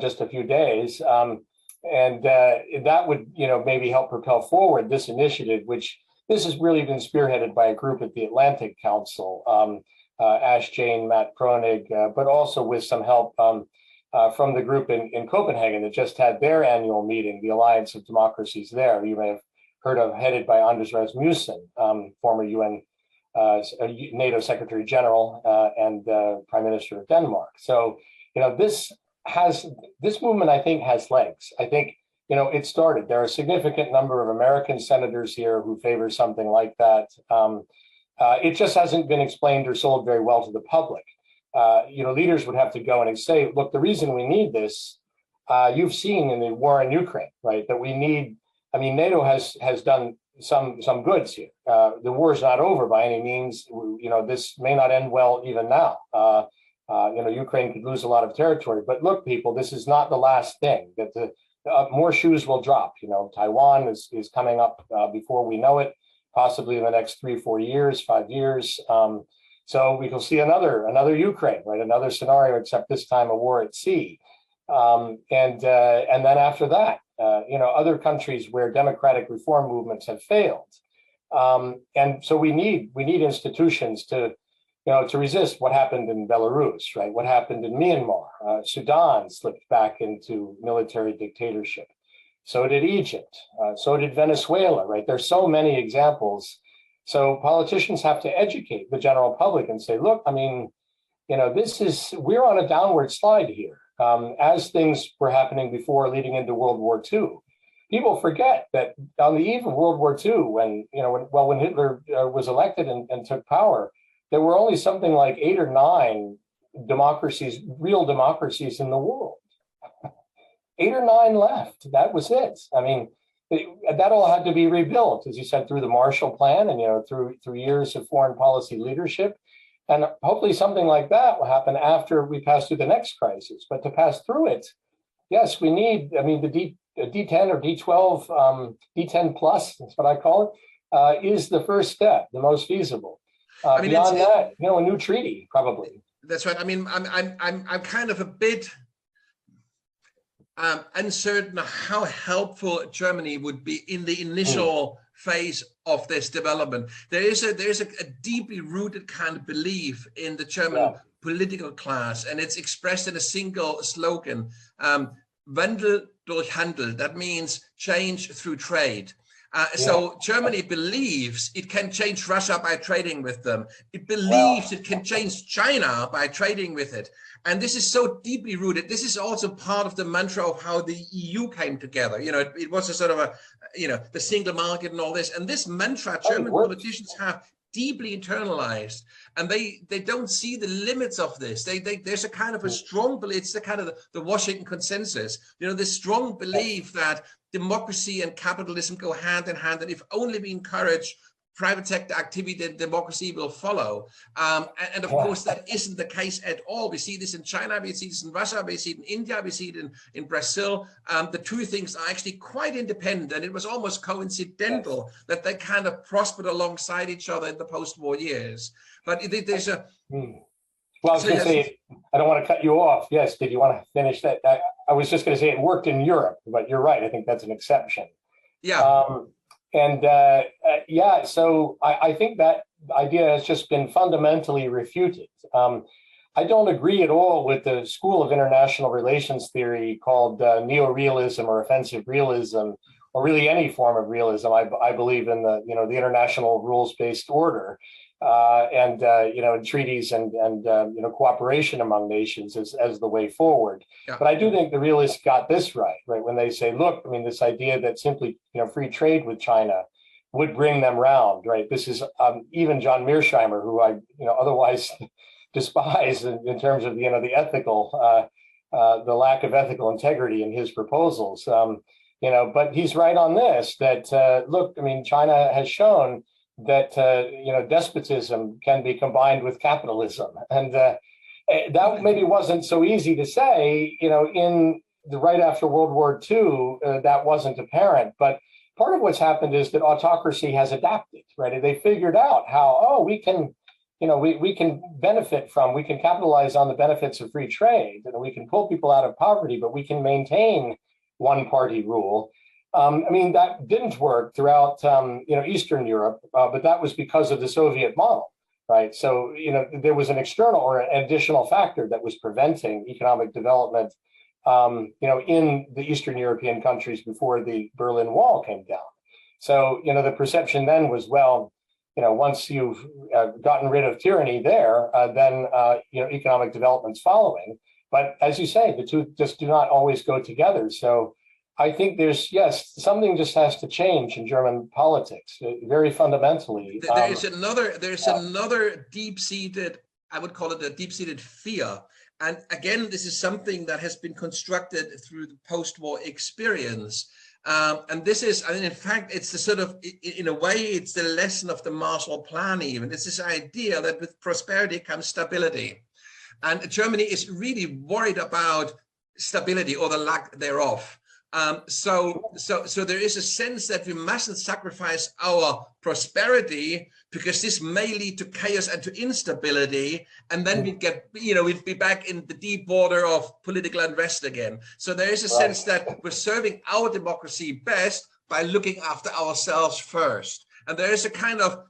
Just a few days. And that would, maybe help propel forward this initiative, which this has really been spearheaded by a group at the Atlantic Council. Ash Jane, Matt Kronig, but also with some help from the group in Copenhagen that just had their annual meeting, the Alliance of Democracies there. You may have heard of, headed by Anders Rasmussen, former UN NATO Secretary General and Prime Minister of Denmark. So, this movement, I think, has legs. I think, it started. There are a significant number of American senators here who favor something like that. It just hasn't been explained or sold very well to the public. Leaders would have to go and say, look, the reason we need this, you've seen in the war in Ukraine, right, that we need, NATO has done some goods here. The war is not over by any means. This may not end well even now. Ukraine could lose a lot of territory, but look, people, this is not the last thing, that more shoes will drop. Taiwan is coming up before we know it, possibly in the next 3-4 years, 5 years. So we will see another Ukraine, right? Another scenario, except this time a war at sea. And then after that, other countries where democratic reform movements have failed. And so we need institutions to resist what happened in Belarus, right? What happened in Myanmar? Sudan slipped back into military dictatorship. So did Egypt. So did Venezuela, right? There's so many examples. So politicians have to educate the general public and say, look, we're on a downward slide here. As things were happening before, leading into World War II. People forget that on the eve of World War II, when Hitler was elected and took power, there were only something like 8 or 9 democracies, real democracies in the world. 8 or 9 left. That was it. That all had to be rebuilt, as you said, through the Marshall Plan and through years of foreign policy leadership. And hopefully something like that will happen after we pass through the next crisis. But to pass through it, yes, we need, the D10 or D12, D10 plus, that's what I call it, is the first step, the most feasible. Beyond that, a new treaty, probably. That's right. I'm kind of a bit uncertain how helpful Germany would be in the initial phase of this development. There's a deeply rooted kind of belief in the German political class, and it's expressed in a single slogan, Wandel durch Handel. That means change through trade. So Germany believes it can change Russia by trading with them. It believes it can change China by trading with it. And this is so deeply rooted. This is also part of the mantra of how the EU came together. It was a sort of the single market and all this. And this mantra, German politicians have deeply internalized, and they don't see the limits of this. There's a kind of a strong belief. It's the kind of the Washington consensus. This strong belief that democracy and capitalism go hand in hand, and if only we encourage private sector activity, then democracy will follow. And of course, that isn't the case at all. We see this in China, we see this in Russia, we see it in India, we see it in Brazil. The two things are actually quite independent, and it was almost coincidental that they kind of prospered alongside each other in the post-war years. But there's a... Well, I was going to say, I don't want to cut you off. Yes, did you want to finish that? I was just going to say it worked in Europe, but you're right. I think that's an exception. Yeah. So I think that idea has just been fundamentally refuted. I I don't agree at all with the school of international relations theory called neorealism or offensive realism, or really any form of realism. I believe in the the international rules-based order and treaties and cooperation among nations as the way forward. Yeah. But I do think the realists got this right when they say, look, I mean, this idea that simply free trade with China would bring them round, right? This is even John Mearsheimer, who I otherwise despise in terms of the ethical the lack of ethical integrity in his proposals. But he's right on this, that look, I mean, China has shown that despotism can be combined with capitalism, and that maybe wasn't so easy to say in the right after World War II. That wasn't apparent, but part of what's happened is that autocracy has adapted, right? And they figured out how we can we can benefit from, we can capitalize on the benefits of free trade, and we can pull people out of poverty, but we can maintain one party rule. I mean, that didn't work throughout, Eastern Europe, but that was because of the Soviet model, right? So, there was an external or an additional factor that was preventing economic development, in the Eastern European countries before the Berlin Wall came down. So, the perception then was, well, once you've gotten rid of tyranny there, then, economic development's following. But as you say, the two just do not always go together. So I think there's, something just has to change in German politics, very fundamentally. There's another deep-seated, I would call it a deep-seated fear. And again, this is something that has been constructed through the post-war experience. And this is, I mean, in fact, it's the sort of, in a way, it's the lesson of the Marshall Plan even. It's this idea that with prosperity comes stability. And Germany is really worried about stability or the lack thereof. So there is a sense that we mustn't sacrifice our prosperity because this may lead to chaos and to instability, and then we'd be back in the deep water of political unrest again. So there is a sense that we're serving our democracy best by looking after ourselves first. And there is a kind of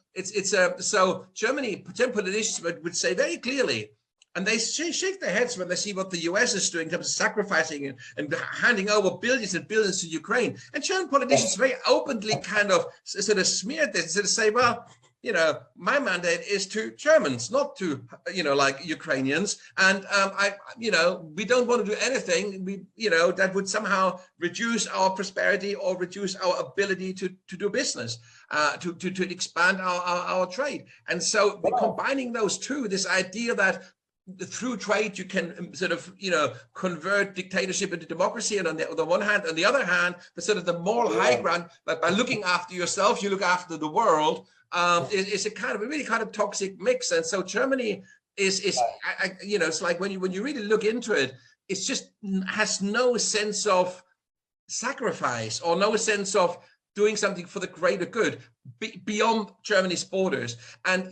so Germany, politicians would say very clearly, and they shake their heads when they see what the US is doing in terms of sacrificing and handing over billions and billions to Ukraine. And German politicians very openly kind of sort of smeared this, sort of say, well, my mandate is to Germans, not to, like Ukrainians. And, we don't want to do anything, that would somehow reduce our prosperity or reduce our ability to do business, to expand our trade. And so combining those two, this idea that through trade you can sort of convert dictatorship into democracy, and on the one hand, on the other hand, the sort of the moral high ground, but by looking after yourself you look after the world, is a kind of a really kind of toxic mix. And so Germany is it's like when you really look into it, it's just has no sense of sacrifice or no sense of doing something for the greater good beyond Germany's borders. And,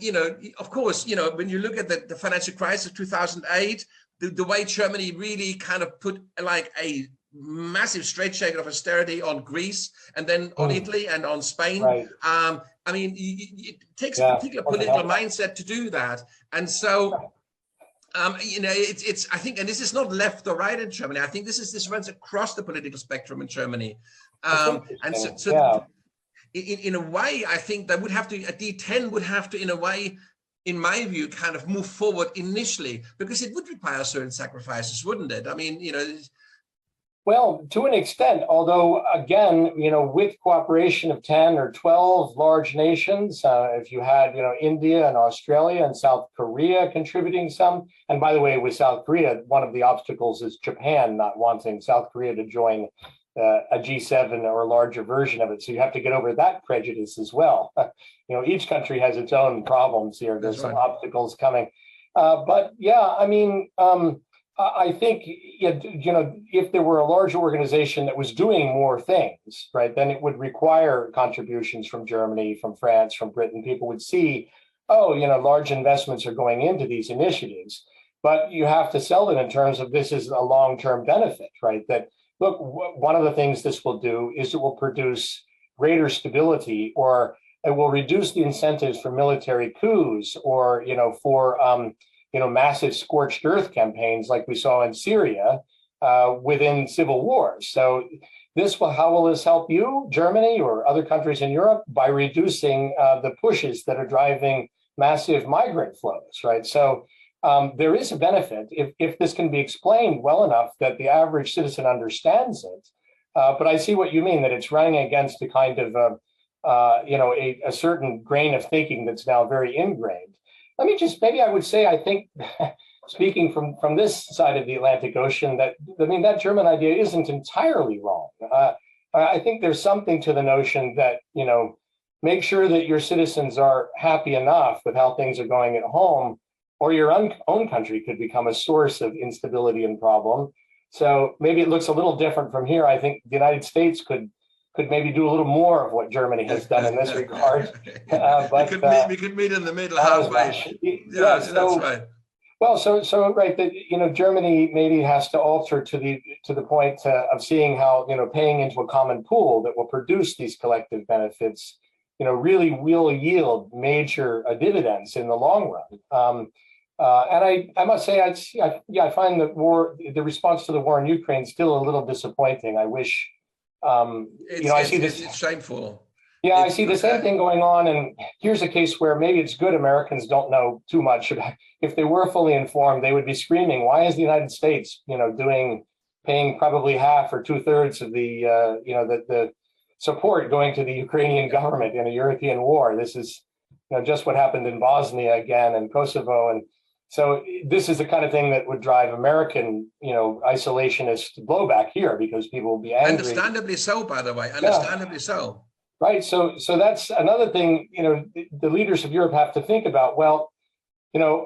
of course, when you look at the financial crisis of 2008, the way Germany really kind of put like a massive straitjacket of austerity on Greece and then on Italy and on Spain. Right. I mean, it takes a particular political mindset to do that. And so, it's I think, and this is not left or right in Germany. I think this runs across the political spectrum in Germany. And so in a way, I think that would have to, a D10 would have to, in a way, in my view, kind of move forward initially, because it would require certain sacrifices, wouldn't it? I mean, Well, to an extent, although, again, with cooperation of 10 or 12 large nations, if you had, India and Australia and South Korea contributing some, and by the way, with South Korea, one of the obstacles is Japan not wanting South Korea to join a G7 or a larger version of it. So you have to get over that prejudice as well. Each country has its own problems here. There's some obstacles coming. But yeah, I mean, I think, if there were a large organization that was doing more things, right, then it would require contributions from Germany, from France, from Britain. People would see, large investments are going into these initiatives. But you have to sell it in terms of this is a long-term benefit, right? That, look, one of the things this will do is it will produce greater stability, or it will reduce the incentives for military coups, or, for massive scorched earth campaigns like we saw in Syria within civil wars. So how will this help you, Germany, or other countries in Europe? By reducing the pushes that are driving massive migrant flows, right? So there is a benefit if this can be explained well enough that the average citizen understands it. But I see what you mean, that it's running against a kind of a certain grain of thinking that's now very ingrained. Maybe I would say, I think, speaking from this side of the Atlantic Ocean, that German idea isn't entirely wrong. I think there's something to the notion that, make sure that your citizens are happy enough with how things are going at home, or your own country could become a source of instability and problem. So maybe it looks a little different from here. I think the United States could maybe do a little more of what Germany has done in this regard. But we could meet in the middle halfway. Yeah, so that's right. Well, so right, that Germany maybe has to alter to the point of seeing how paying into a common pool that will produce these collective benefits, really will yield major dividends in the long run. And I must say, I find the response to the war in Ukraine still a little disappointing. I wish, I see this. It's shameful. Yeah, I see the same thing going on. And here's a case where maybe it's good Americans don't know too much about. If they were fully informed, they would be screaming, "Why is the United States, paying probably half or 2/3 of the support going to the Ukrainian government in a European war? This is, just what happened in Bosnia again and Kosovo, and so this is the kind of thing that would drive American, isolationist blowback here, because people will be angry. Understandably so, by the way. Understandably so. Right. So that's another thing, the leaders of Europe have to think about. Well,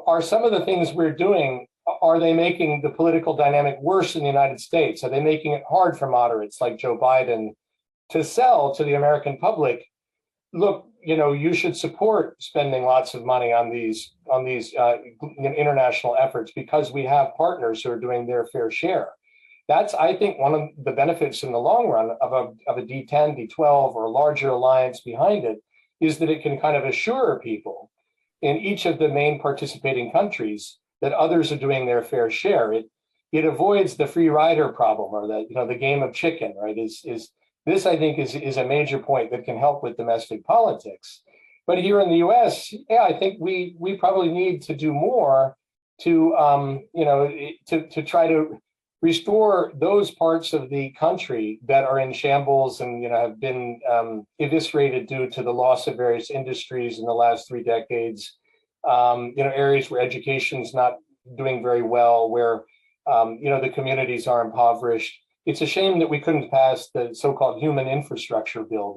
are some of the things we're doing, are they making the political dynamic worse in the United States? Are they making it hard for moderates like Joe Biden to sell to the American public, look, you should support spending lots of money on these international efforts because we have partners who are doing their fair share? That's, I think, one of the benefits in the long run of a D10, D12, or a larger alliance behind it, is that it can kind of assure people in each of the main participating countries that others are doing their fair share. It avoids the free rider problem, or the game of chicken, right? This, I think, is a major point that can help with domestic politics. But here in the U.S., I think we probably need to do more to try to restore those parts of the country that are in shambles and have been eviscerated due to the loss of various industries in the last 3 decades. Areas where education's not doing very well, where the communities are impoverished. It's a shame that we couldn't pass the so-called human infrastructure bill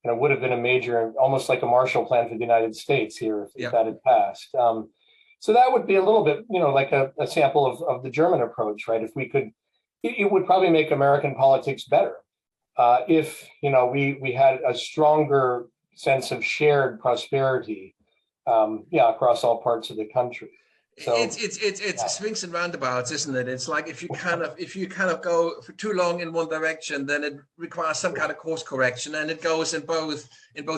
that would have been a major, almost like a Marshall Plan for the United States here if that had passed. So that would be a little bit, like a sample of the German approach, right? If we could, it would probably make American politics better if we had a stronger sense of shared prosperity, across all parts of the country. So, it's swings and roundabouts, isn't it? It's like if you kind of go for too long in one direction, then it requires some kind of course correction, and it goes in both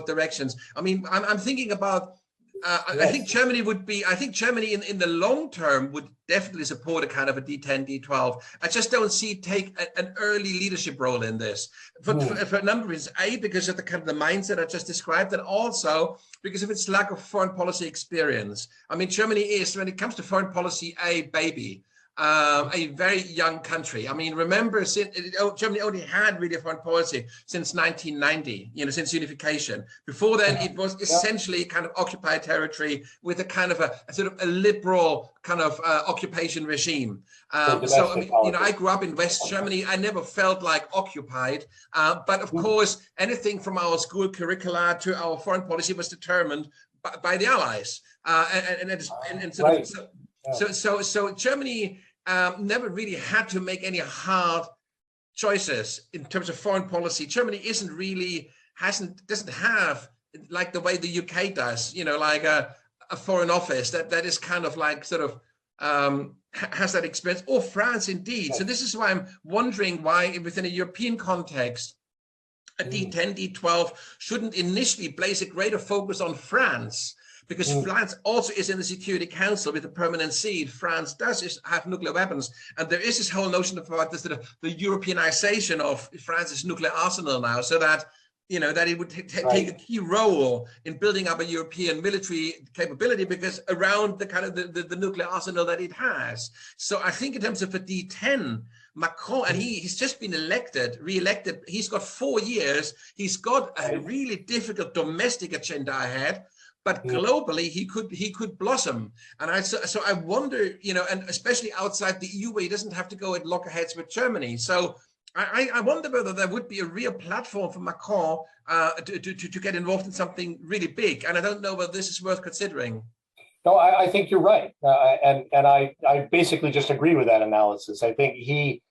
directions. I mean, I'm thinking about. I think Germany in the long term would definitely support a kind of a D10, D12. I just don't see take an early leadership role in this for a number of reasons. A, because of the kind of the mindset I just described, and also because of its lack of foreign policy experience. I mean, Germany is, when it comes to foreign policy, a baby. A very young country. I mean, remember, Germany only had really a foreign policy since 1990, since unification. Before then, it was essentially kind of occupied territory with a kind of a sort of a liberal kind of occupation regime. So, I mean, I grew up in West Germany. I never felt like occupied. But of course, anything from our school curricula to our foreign policy was determined by the Allies. So Germany never really had to make any hard choices in terms of foreign policy. Germany doesn't have, like the way the UK does, like a foreign office that is kind of like sort of has that experience, or France indeed. So this is why I'm wondering why within a European context, a D10, D12 shouldn't initially place a greater focus on France, because France also is in the Security Council with a permanent seat. France does have nuclear weapons, and there is this whole notion about this, the Europeanization of France's nuclear arsenal now, so that that it would take a key role in building up a European military capability, because around the kind of the nuclear arsenal that it has. So I think in terms of a D10, Macron, and he's just been re-elected. He's got 4 years. He's got a really difficult domestic agenda ahead, but globally he could blossom. And so I wonder, and especially outside the EU, where he doesn't have to go at loggerheads with Germany. So I wonder whether there would be a real platform for Macron to get involved in something really big. And I don't know whether this is worth considering. No, I think you're right. And I basically just agree with that analysis. I think he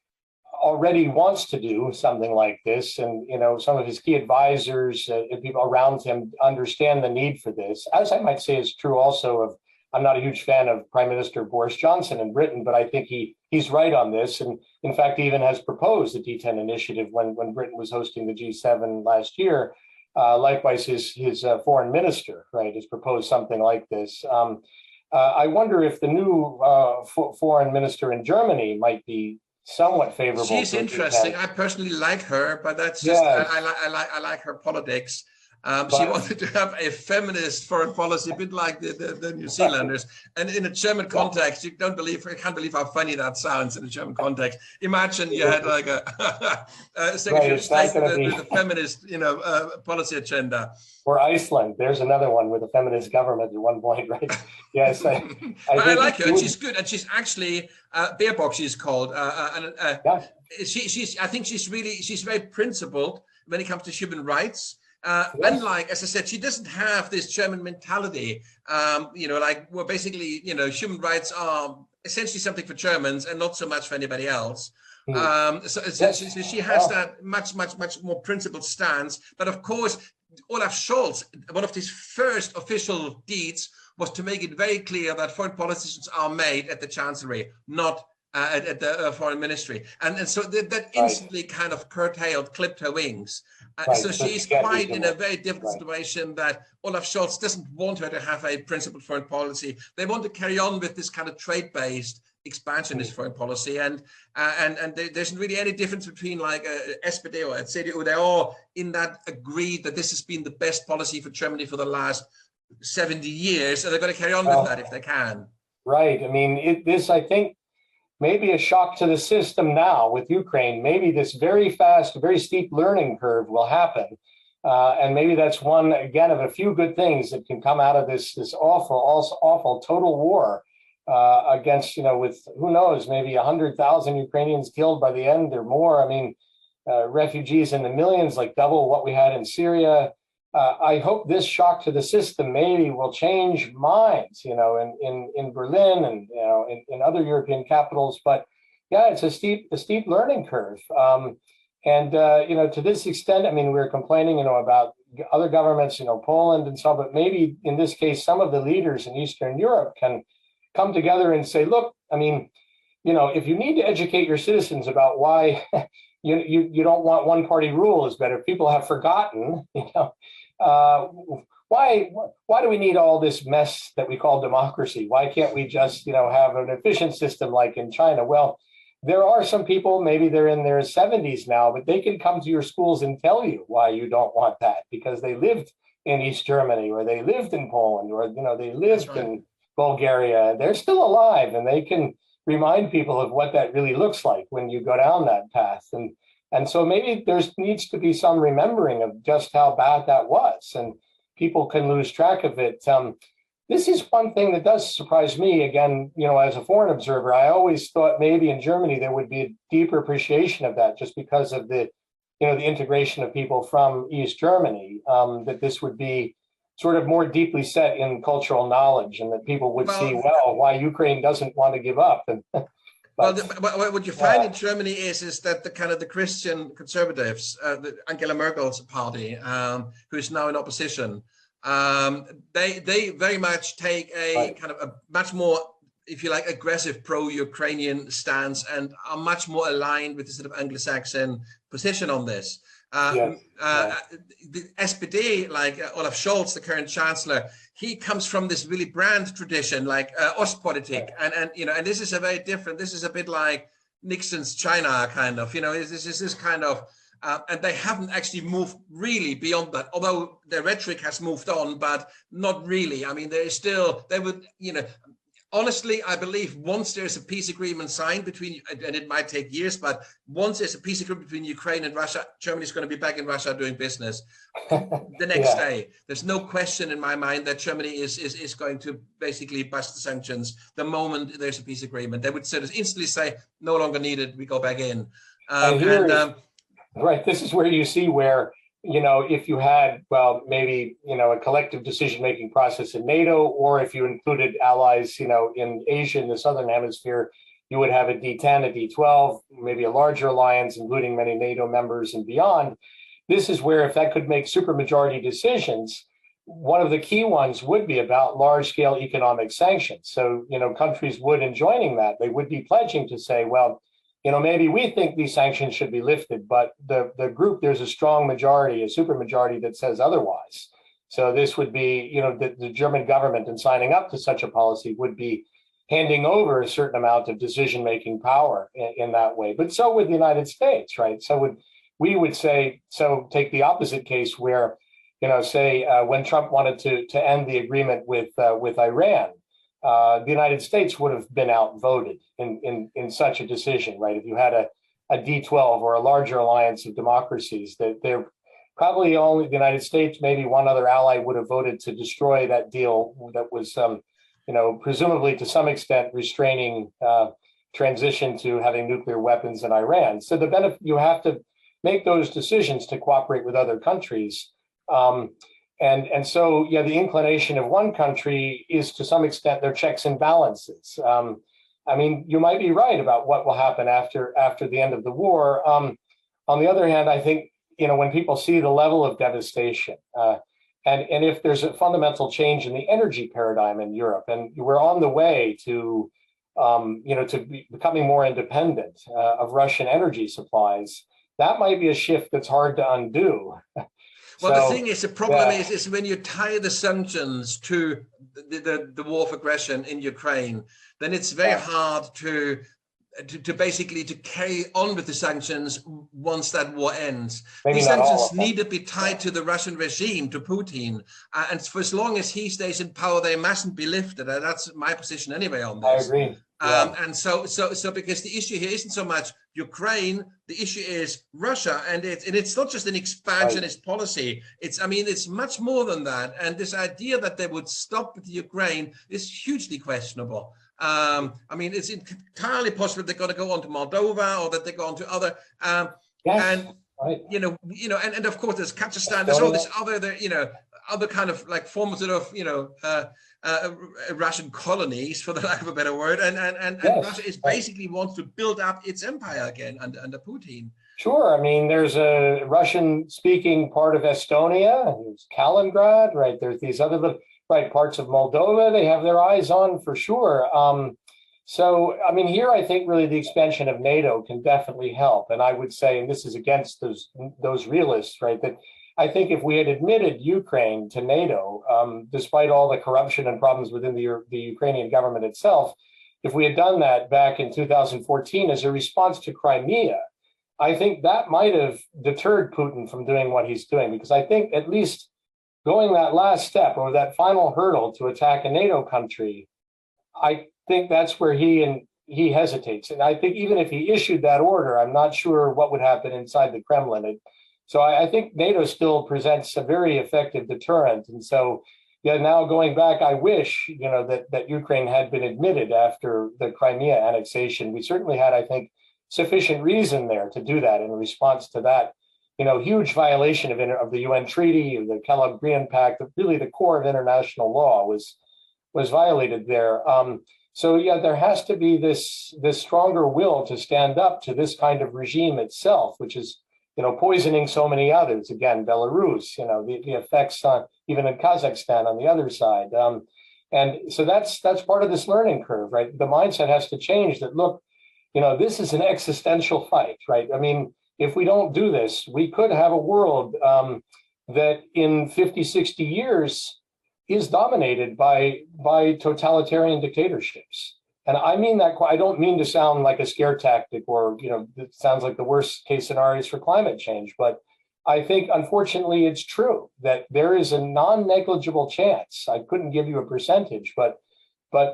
already wants to do something like this. And, some of his key advisors and people around him understand the need for this. As I might say is true also of, I'm not a huge fan of Prime Minister Boris Johnson in Britain, but I think he's right on this. And in fact, he even has proposed the D10 initiative when Britain was hosting the G7 last year. Likewise, his foreign minister, right, has proposed something like this. I wonder if the new foreign minister in Germany might be somewhat favorable. She's interesting. I personally like her, but that's just, yes. I like her politics. She wanted to have a feminist foreign policy, a bit like the New Zealanders. And in a German context, you can't believe how funny that sounds in a German context. Imagine you had like a Secretary of State with a feminist, policy agenda. Or Iceland. There's another one with a feminist government at one point, right? Yes. I like her. And she's good. And she's actually, Baerbock, she's called. I think she's very principled when it comes to human rights. Unlike, as I said, she doesn't have this German mentality, where basically, human rights are essentially something for Germans and not so much for anybody else. So she has that much more principled stance. But of course, Olaf Scholz, one of his first official deeds was to make it very clear that foreign policy decisions are made at the Chancellery, not at the foreign ministry. And so that instantly kind of clipped her wings. So she's quite in a very difficult situation that Olaf Scholz doesn't want her to have a principled foreign policy. They want to carry on with this kind of trade-based expansionist foreign policy. And there isn't really any difference between like SPD or CDU. They're all in that agreed that this has been the best policy for Germany for the last 70 years. And they're going to carry on with that if they can. Right. I mean, I think, maybe a shock to the system now with Ukraine. Maybe this very fast, very steep learning curve will happen. And maybe that's one, again, of a few good things that can come out of this awful total war against, with, who knows, maybe 100,000 Ukrainians killed by the end or more. I mean, refugees in the millions, like double what we had in Syria. I hope this shock to the system maybe will change minds, in Berlin and in other European capitals. But yeah, it's a steep learning curve. To this extent, I mean, we're complaining, about other governments, Poland and so, but maybe in this case, some of the leaders in Eastern Europe can come together and say, look, I mean, if you need to educate your citizens about why you don't want one party rule is better, people have forgotten, why do we need all this mess that we call democracy? Why can't we just, have an efficient system like in China? Well, there are some people, maybe they're in their 70s now, but they can come to your schools and tell you why you don't want that, because they lived in East Germany, or they lived in Poland, or, they lived in Bulgaria. They're still alive, and they can remind people of what that really looks like when you go down that path. And so maybe there needs to be some remembering of just how bad that was, and people can lose track of it. This is one thing that does surprise me. Again, as a foreign observer, I always thought maybe in Germany there would be a deeper appreciation of that, just because of the integration of people from East Germany, that this would be sort of more deeply set in cultural knowledge, and that people would see, why Ukraine doesn't want to give up. What you find in Germany is that the Christian conservatives, Angela Merkel's party, who is now in opposition, they very much take a kind of a much more if you like, aggressive pro-Ukrainian stance and are much more aligned with the sort of Anglo-Saxon position on this. The SPD, like Olaf Scholz, the current chancellor, he comes from this really brand tradition, like Ostpolitik, and this is a very different. This is a bit like Nixon's China, kind of. This is this kind of. And they haven't actually moved really beyond that, although their rhetoric has moved on, but not really. I mean, they would, honestly, I believe once there's a peace agreement signed between, and it might take years, but once there's a peace agreement between Ukraine and Russia, Germany's going to be back in Russia doing business the next day. There's no question in my mind that Germany is going to basically bust the sanctions the moment there's a peace agreement. They would sort of instantly say, no longer needed, we go back in. Right. This is where you see where, if you had, maybe, a collective decision-making process in NATO, or if you included allies, in Asia, in the Southern Hemisphere, you would have a D10, a D12, maybe a larger alliance, including many NATO members and beyond. This is where, if that could make supermajority decisions, one of the key ones would be about large-scale economic sanctions. So, countries would, in joining that, they would be pledging to say, well, maybe we think these sanctions should be lifted, but the group, there's a strong majority, a supermajority that says otherwise. So this would be, the German government, in signing up to such a policy, would be handing over a certain amount of decision-making power in that way. But so would the United States, right? We would say, so take the opposite case where, say when Trump wanted to end the agreement with Iran, the United States would have been outvoted in such a decision, right? If you had a D12 or a larger alliance of democracies, that they're probably only the United States, maybe one other ally would have voted to destroy that deal that was, presumably to some extent restraining transition to having nuclear weapons in Iran. So the benefit, you have to make those decisions to cooperate with other countries. And so, the inclination of one country is to some extent their checks and balances. I mean, you might be right about what will happen after the end of the war. On the other hand, I think, when people see the level of devastation, and if there's a fundamental change in the energy paradigm in Europe, and we're on the way to, becoming more independent of Russian energy supplies, that might be a shift that's hard to undo. Well, the thing is, the problem is when you tie the sanctions to the war of aggression in Ukraine, then it's very hard to basically to carry on with the sanctions once that war ends. These sanctions need to be tied to the Russian regime, to Putin, and for as long as he stays in power, they mustn't be lifted. That's my position anyway on this. I agree. And so because the issue here isn't so much Ukraine, the issue is Russia, and it's not just an expansionist policy. It's much more than that. And this idea that they would stop with Ukraine is hugely questionable. It's entirely possible they're going to go on to Moldova, or that they go on to other. And of course there's Kazakhstan. There's all this other kind of like forms of Russian colonies, for the lack of a better word, and Russia is basically wants to build up its empire again under Putin. Sure, there's a Russian-speaking part of Estonia, there's Kaliningrad, right? There's these other parts of Moldova they have their eyes on for sure. Here I think really the expansion of NATO can definitely help, and I would say, and this is against those realists, right, that I think if we had admitted Ukraine to NATO, despite all the corruption and problems within the Ukrainian government itself, if we had done that back in 2014 as a response to Crimea, I think that might have deterred Putin from doing what he's doing, because I think at least going that last step or that final hurdle to attack a NATO country, I think that's where he hesitates. And I think even if he issued that order, I'm not sure what would happen inside the Kremlin. So I think NATO still presents a very effective deterrent. And so, now going back, I wish, that Ukraine had been admitted after the Crimea annexation. We certainly had, I think, sufficient reason there to do that in response to that, huge violation of the UN Treaty, of the Kellogg-Briand Pact, really the core of international law was violated there. There has to be this stronger will to stand up to this kind of regime itself, which is poisoning so many others. Again, Belarus, the effects on even in Kazakhstan on the other side. And so that's part of this learning curve, right? The mindset has to change that, look, this is an existential fight, right? I mean, if we don't do this, we could have a world that in 50, 60 years is dominated by totalitarian dictatorships. And I mean that, I don't mean to sound like a scare tactic or, it sounds like the worst case scenarios for climate change, but I think, unfortunately, it's true that there is a non-negligible chance. I couldn't give you a percentage, but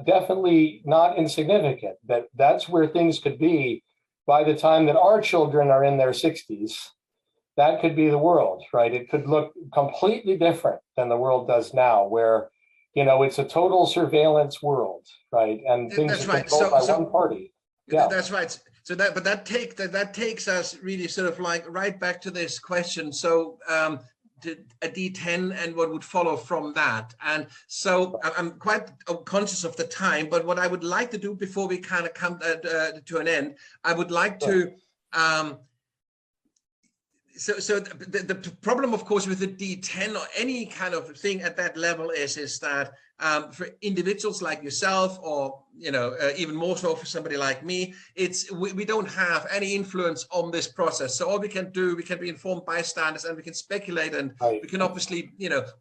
definitely not insignificant, that's where things could be by the time that our children are in their 60s. That could be the world, right? It could look completely different than the world does now, where, it's a total surveillance world, right? And things are controlled by one party. Yeah, that's right. So that takes us really sort of like right back to this question. So to a D10 and what would follow from that. And so I'm quite conscious of the time, but what I would like to do before we kind of come to an end, I would like to So the problem, of course, with the D10 or any kind of thing at that level is that for individuals like yourself, or even more so for somebody like me, we don't have any influence on this process. So all we can do, we can be informed bystanders, and we can speculate, and we can obviously,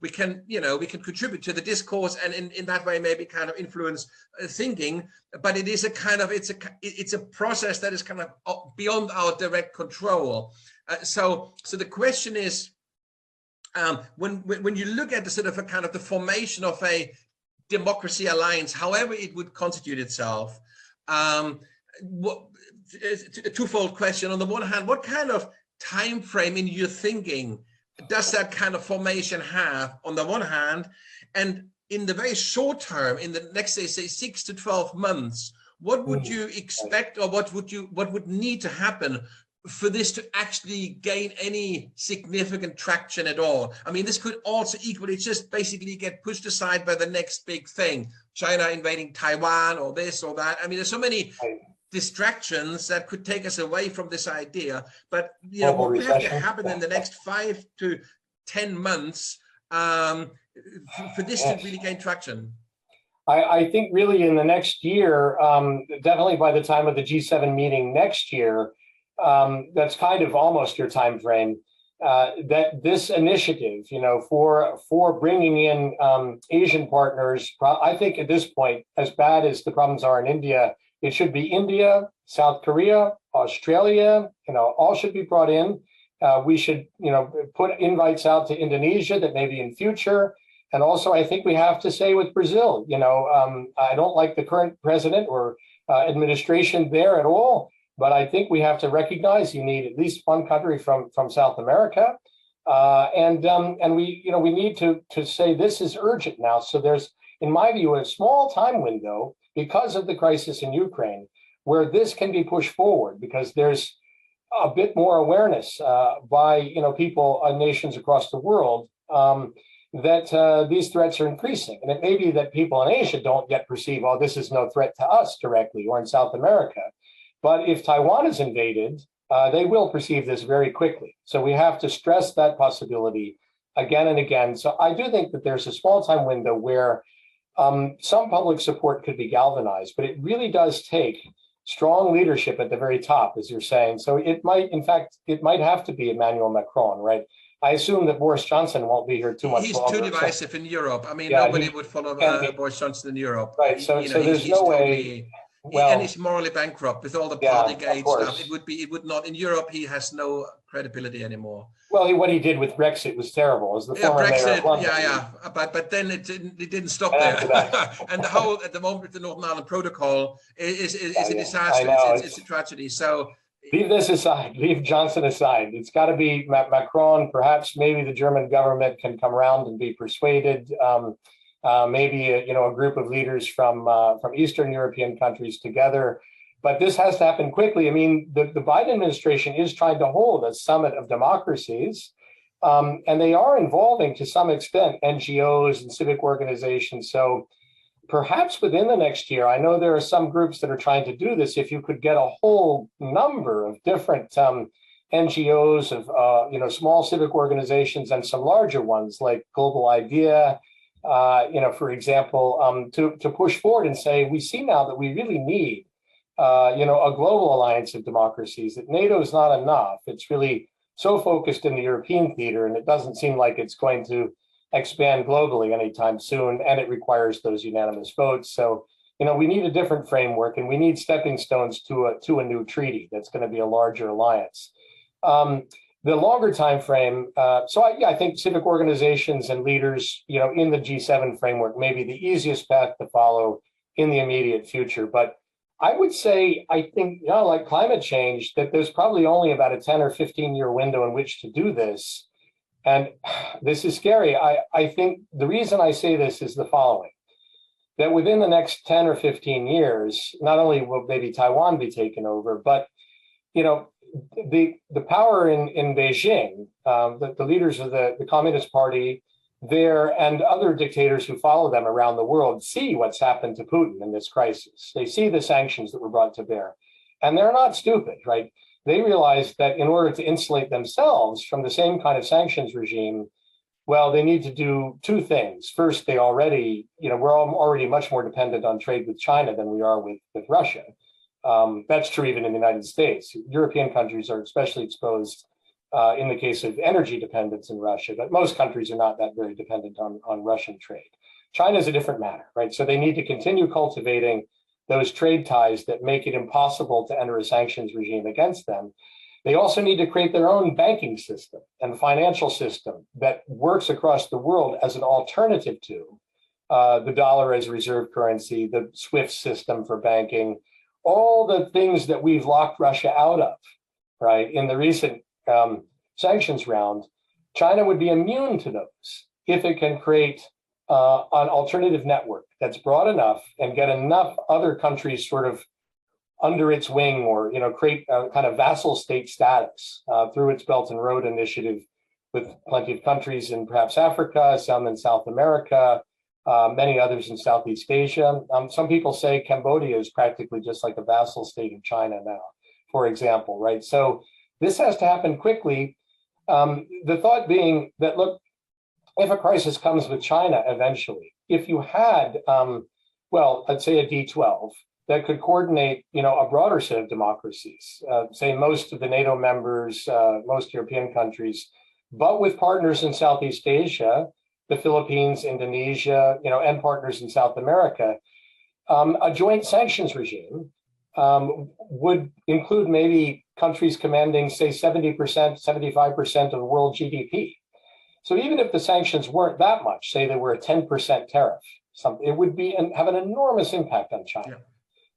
we can contribute to the discourse, and in that way maybe kind of influence thinking. But it is a kind of it's a process that is kind of beyond our direct control. So the question is, when you look at the sort of a kind of the formation of a democracy alliance, however it would constitute itself, a twofold question. On the one hand, what kind of time frame in your thinking does that kind of formation have, on the one hand, and in the very short term, in the next say 6 to 12 months, what would you expect, or what would need to happen for this to actually gain any significant traction at all? I mean, this could also equally just basically get pushed aside by the next big thing, China invading Taiwan, or this or that. I mean, there's so many distractions that could take us away from this idea. But what would have to happen in the next 5 to 10 months for this to really gain traction? I think really in the next year, definitely by the time of the G7 meeting next year, that's kind of almost your time frame, that this initiative, for bringing in Asian partners, I think at this point, as bad as the problems are in India, it should be India, South Korea, Australia, all should be brought in. We should, put invites out to Indonesia that maybe in future. And also, I think we have to say with Brazil, I don't like the current president or administration there at all. But I think we have to recognize you need at least one country from South America, and we need to say this is urgent now. So there's, in my view, a small time window because of the crisis in Ukraine where this can be pushed forward, because there's a bit more awareness by people and nations across the world that these threats are increasing, and it may be that people in Asia don't yet perceive, oh, this is no threat to us directly, or in South America. But if Taiwan is invaded, they will perceive this very quickly. So we have to stress that possibility again and again. So I do think that there's a small time window where some public support could be galvanized, but it really does take strong leadership at the very top, as you're saying. So it might, in fact, it might have to be Emmanuel Macron, right? I assume that Boris Johnson won't be here too much longer. He's too divisive in Europe. I mean, nobody would follow Boris Johnson in Europe. Right. So there's no way. Well, and he's morally bankrupt with all the Partygate stuff. It would not, in Europe, he has no credibility anymore. Well, what he did with Brexit was terrible. As the former Brexit, mayor of London. But then it didn't stop there. And the whole, at the moment, the Northern Ireland Protocol is a disaster. It's a tragedy. So leave this aside. Leave Johnson aside. It's got to be Macron. Perhaps maybe the German government can come around and be persuaded. Maybe a group of leaders from Eastern European countries together, but this has to happen quickly. I mean, the Biden administration is trying to hold a summit of democracies, and they are involving to some extent NGOs and civic organizations. So perhaps within the next year, I know there are some groups that are trying to do this. If you could get a whole number of different NGOs of small civic organizations and some larger ones like Global Idea. For example, to push forward and say, we see now that we really need, a global alliance of democracies, that NATO is not enough. It's really so focused in the European theater, and it doesn't seem like it's going to expand globally anytime soon, and it requires those unanimous votes. So, we need a different framework, and we need stepping stones to a new treaty that's going to be a larger alliance. The longer time frame, I think civic organizations and leaders, in the G7 framework may be the easiest path to follow in the immediate future. But I would say, I think, like climate change, that there's probably only about a 10 or 15-year window in which to do this. And this is scary. I think the reason I say this is the following, that within the next 10 or 15 years, not only will maybe Taiwan be taken over, but, the power in Beijing, the leaders of the Communist Party there and other dictators who follow them around the world see what's happened to Putin in this crisis. They see the sanctions that were brought to bear, and they're not stupid, right? They realize that in order to insulate themselves from the same kind of sanctions regime, well, they need to do two things. First, we're already much more dependent on trade with China than we are with Russia. That's true even in the United States. European countries are especially exposed in the case of energy dependence in Russia, but most countries are not that very dependent on Russian trade. China is a different matter, right? So they need to continue cultivating those trade ties that make it impossible to enter a sanctions regime against them. They also need to create their own banking system and financial system that works across the world as an alternative to the dollar as a reserve currency, the SWIFT system for banking, all the things that we've locked Russia out of, right? In the recent sanctions round, China would be immune to those if it can create an alternative network that's broad enough and get enough other countries sort of under its wing, or create a kind of vassal state status through its Belt and Road Initiative, with plenty of countries in perhaps Africa, some in South America, many others in Southeast Asia. Some people say Cambodia is practically just like a vassal state of China now, for example, right? So this has to happen quickly. The thought being that, look, if a crisis comes with China eventually, if you had, let's say a D12 that could coordinate, a broader set of democracies, say most of the NATO members, most European countries, but with partners in Southeast Asia, the Philippines, Indonesia, and partners in South America, a joint sanctions regime would include maybe countries commanding, say, 70%, 75% of the world GDP. So even if the sanctions weren't that much, say they were a 10% tariff, it would have an enormous impact on China. Yeah.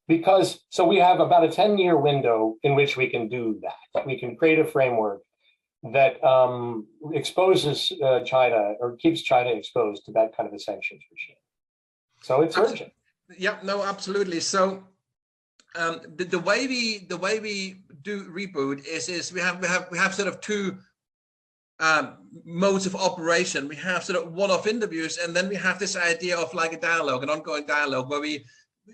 Because we have about a 10-year window in which we can do that. We can create a framework that exposes China, or keeps China exposed to that kind of a sanctions regime. So it's urgent. Yeah, no, absolutely. So the way we do Reboot is we have sort of two modes of operation. We have sort of one-off interviews, and then we have this idea of like a dialogue, an ongoing dialogue, where we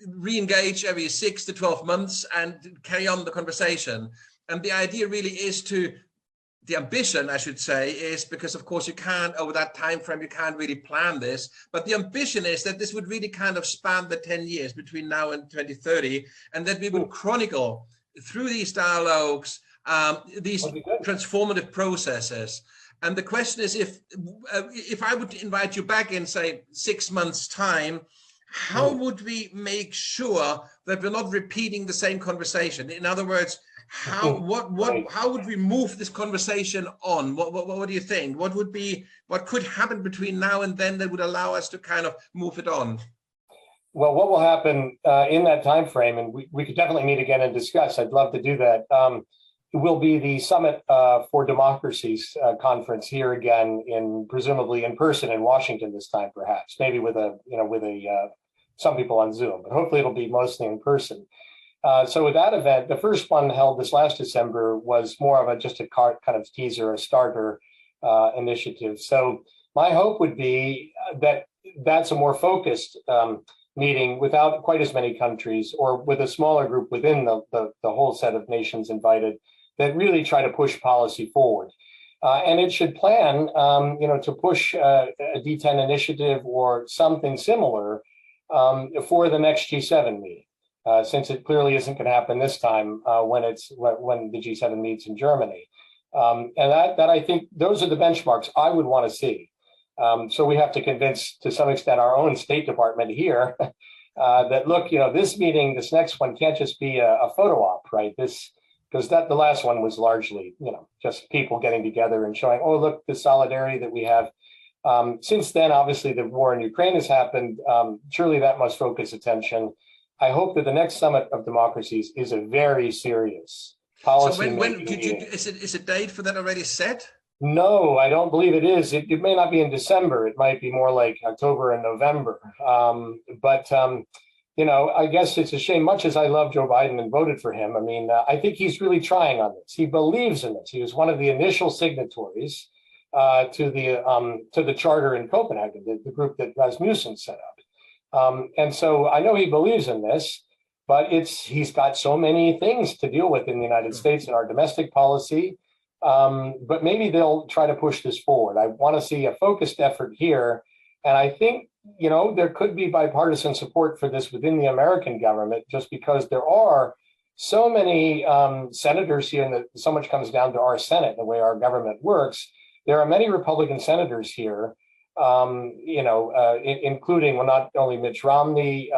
re-engage every 6 to 12 months and carry on the conversation. And the idea really is the ambition, I should say, is, because of course you can't, over that time frame, you can't really plan this, but the ambition is that this would really kind of span the 10 years between now and 2030, and that we would chronicle through these dialogues, these transformative processes. And the question is, if I would invite you back in, say, 6 months' time, how would we make sure that we're not repeating the same conversation? In other words, how would we move this conversation on? What do you think? What could happen between now and then that would allow us to kind of move it on? Well, what will happen in that time frame, and we could definitely meet again and discuss. I'd love to do that. Will be the Summit for Democracies conference here again, presumably in person in Washington this time, perhaps maybe with some people on Zoom, but hopefully it'll be mostly in person. So with that event, the first one held this last December was more of just a kind of teaser, a starter initiative. So my hope would be that that's a more focused meeting without quite as many countries, or with a smaller group within the whole set of nations invited, that really try to push policy forward. And it should plan, to push a D10 initiative or something similar for the next G7 meeting, since it clearly isn't going to happen this time when the G7 meets in Germany. And that I think those are the benchmarks I would want to see. So we have to convince, to some extent, our own State Department here that, look, this meeting, this next one can't just be a photo op, right? Because the last one was largely, just people getting together and showing, oh, look, the solidarity that we have. Since then, obviously, the war in Ukraine has happened. Surely that must focus attention. I hope that the next summit of democracies is a very serious policy. So is a date for that already set? No, I don't believe it is. It may not be in December. It might be more like October and November. I guess it's a shame. Much as I love Joe Biden and voted for him, I think he's really trying on this. He believes in this. He was one of the initial signatories to the charter in Copenhagen, the group that Rasmussen set up. And so I know he believes in this, but he's got so many things to deal with in the United States in our domestic policy. But maybe they'll try to push this forward. I want to see a focused effort here. And I think, there could be bipartisan support for this within the American government, just because there are so many senators here, and that so much comes down to our Senate, the way our government works. There are many Republican senators here, including, well, not only Mitch Romney,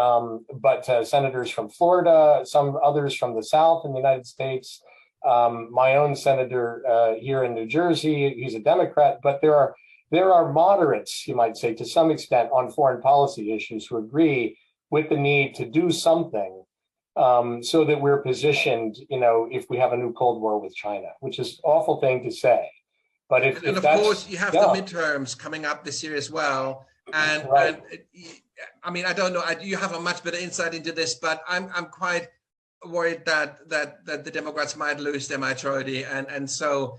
but senators from Florida, some others from the South in the United States. My own senator here in New Jersey, he's a Democrat, but there are moderates, you might say, to some extent on foreign policy issues who agree with the need to do something so that we're positioned, if we have a new Cold War with China, which is an awful thing to say. But if of course, you have the midterms coming up this year as well. And, right. I don't know, you have a much better insight into this, but I'm quite worried that the Democrats might lose their majority, and so,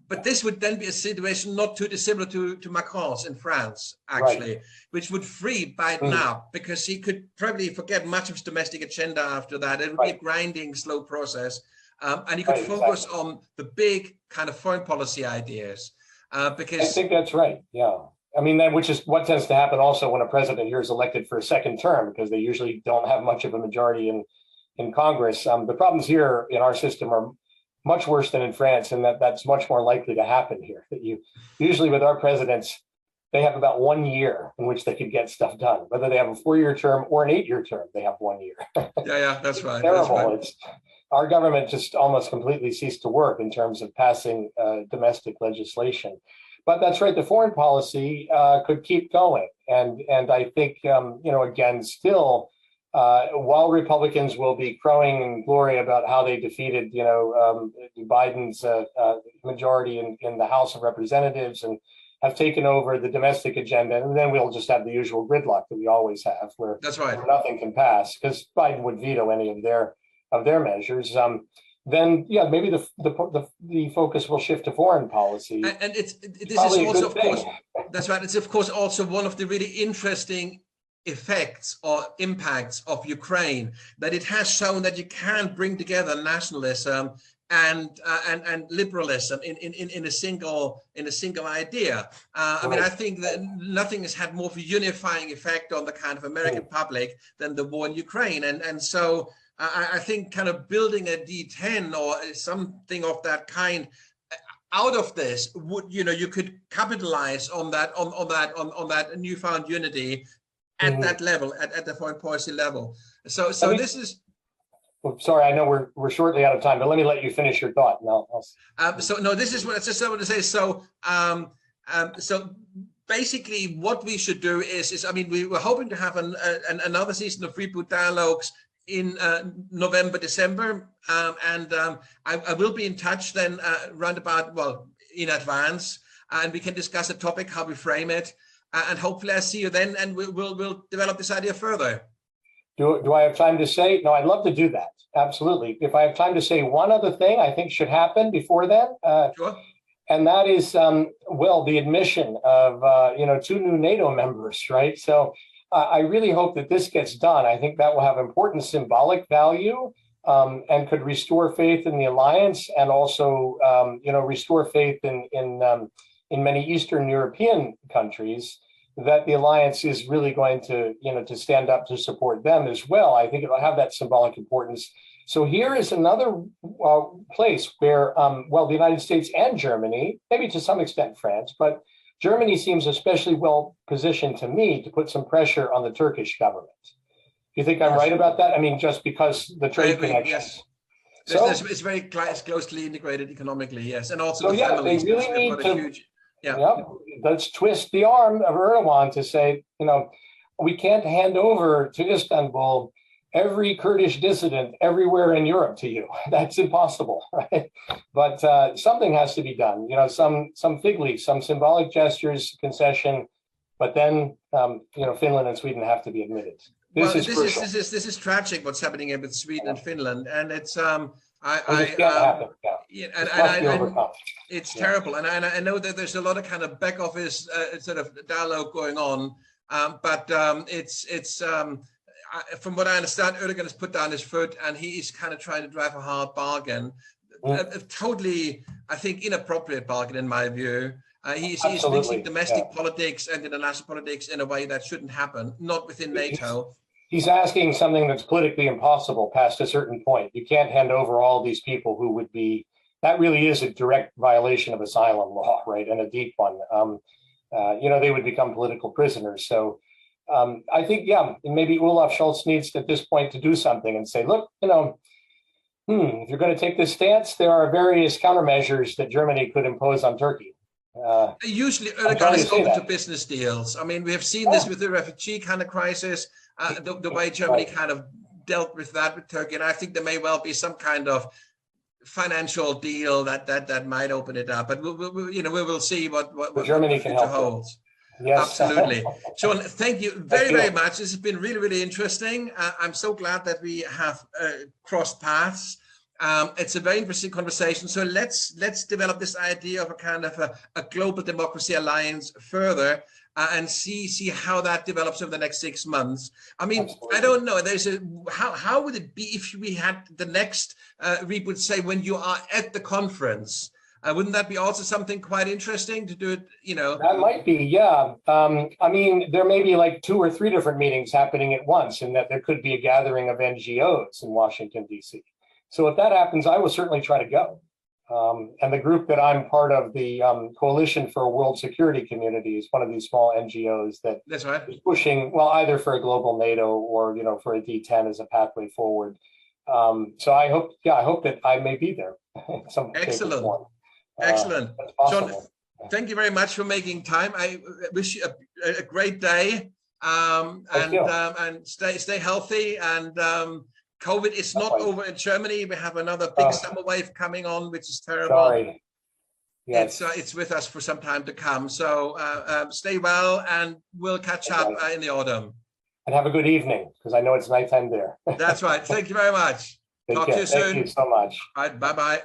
but this would then be a situation not too dissimilar to Macron's in France, actually, right, which would free Biden up, because he could probably forget much of his domestic agenda after that. It would be a grinding, slow process, and he could focus on the big kind of foreign policy ideas. Because I think that's right. Yeah. Which is what tends to happen also when a president here is elected for a second term, because they usually don't have much of a majority in Congress. The problems here in our system are much worse than in France, and that's much more likely to happen here. That usually with our presidents, they have about 1 year in which they could get stuff done. Whether they have a 4-year term or an 8-year term, they have 1 year. Yeah, that's right. Terrible. That's right. Our government just almost completely ceased to work in terms of passing domestic legislation. But that's right. The foreign policy could keep going, and I think again, still. While Republicans will be crowing in glory about how they defeated, Biden's majority in the House of Representatives and have taken over the domestic agenda, and then we'll just have the usual gridlock that we always have, where that's right, nothing can pass because Biden would veto any of their measures. Then maybe the focus will shift to foreign policy, and this is also, of course, that's right. It's of course also one of the really interesting effects or impacts of Ukraine, that it has shown that you can bring together nationalism and liberalism in a single idea. I think that nothing has had more of a unifying effect on the kind of American public than the war in Ukraine, and so I think kind of building a D10 or something of that kind out of this would, you could capitalize on that newfound unity at that level, at the foreign policy level. So this is. Sorry, I know we're shortly out of time, but let me let you finish your thought. This is what I just wanted to say. So basically, what we should do is we were hoping to have another season of Reboot Dialogues in November, December, and I will be in touch then in advance, and we can discuss the topic, how we frame it. And hopefully I see you then, and we'll develop this idea further. Do I have time to say? No, I'd love to do that. Absolutely. If I have time to say one other thing I think should happen before then, sure. And that is, the admission of 2 new NATO members, right? So I really hope that this gets done. I think that will have important symbolic value and could restore faith in the alliance, and also, restore faith in many Eastern European countries, that the alliance is really going to, to stand up to support them as well. I think it'll have that symbolic importance. So here is another place where, the United States and Germany, maybe to some extent France, but Germany seems especially well positioned to me to put some pressure on the Turkish government. Do you think I'm right about that? I mean, just because the trade connections. Yes. It's very closely integrated economically, yes. And also they really need to, let's twist the arm of Erdogan to say, we can't hand over to Istanbul every Kurdish dissident everywhere in Europe to you. That's impossible, right? But something has to be done. Some fig leaves, some symbolic gestures, concession, but then Finland and Sweden have to be admitted. This is tragic what's happening with Sweden and Finland, and it's it's terrible, and I know that there's a lot of kind of back office sort of dialogue going on, but it's from what I understand, Erdogan has put down his foot, and he is kind of trying to drive a hard bargain, a totally, I think, inappropriate bargain in my view. He's mixing domestic politics and international politics in a way that shouldn't happen, not within NATO. He's asking something that's politically impossible past a certain point. You can't hand over all these people who would be, that really is a direct violation of asylum law, right? And a deep one. They would become political prisoners. So I think, maybe Olaf Scholz needs at this point to do something and say, look, if you're going to take this stance, there are various countermeasures that Germany could impose on Turkey. Usually Erdogan is open to business deals. I mean, we have seen this with the refugee kind of crisis, the way Germany kind of dealt with that with Turkey, and I think there may well be some kind of financial deal that might open it up. But we will see what Germany can help holds. Yes, absolutely. Sean, thank you very much. This has been really, really interesting. I'm so glad that we have crossed paths. It's a very interesting conversation. So let's develop this idea of a kind of a global democracy alliance further and see how that develops over the next 6 months. I mean, absolutely. I don't know. How would it be if we had the next Reboot, say, when you are at the conference? Wouldn't that be also something quite interesting to do it, That might be, yeah. I mean, there may be like 2 or 3 different meetings happening at once, and that there could be a gathering of NGOs in Washington, D.C. So if that happens, I will certainly try to go. And the group that I'm part of, the Coalition for a World Security Community, is one of these small NGOs that's right. Is pushing, either for a global NATO or, for a D10 as a pathway forward. So I hope that I may be there. Excellent. Excellent. John, thank you very much for making time. I wish you a great day, and stay healthy. And COVID is not over in Germany. We have another big summer wave coming on, which is terrible. Sorry. Yes. It's with us for some time to come. So stay well, and we'll catch up in the autumn. And have a good evening, because I know it's nighttime there. That's right. Thank you very much. Talk to you soon. Thank you so much. All right. Bye-bye.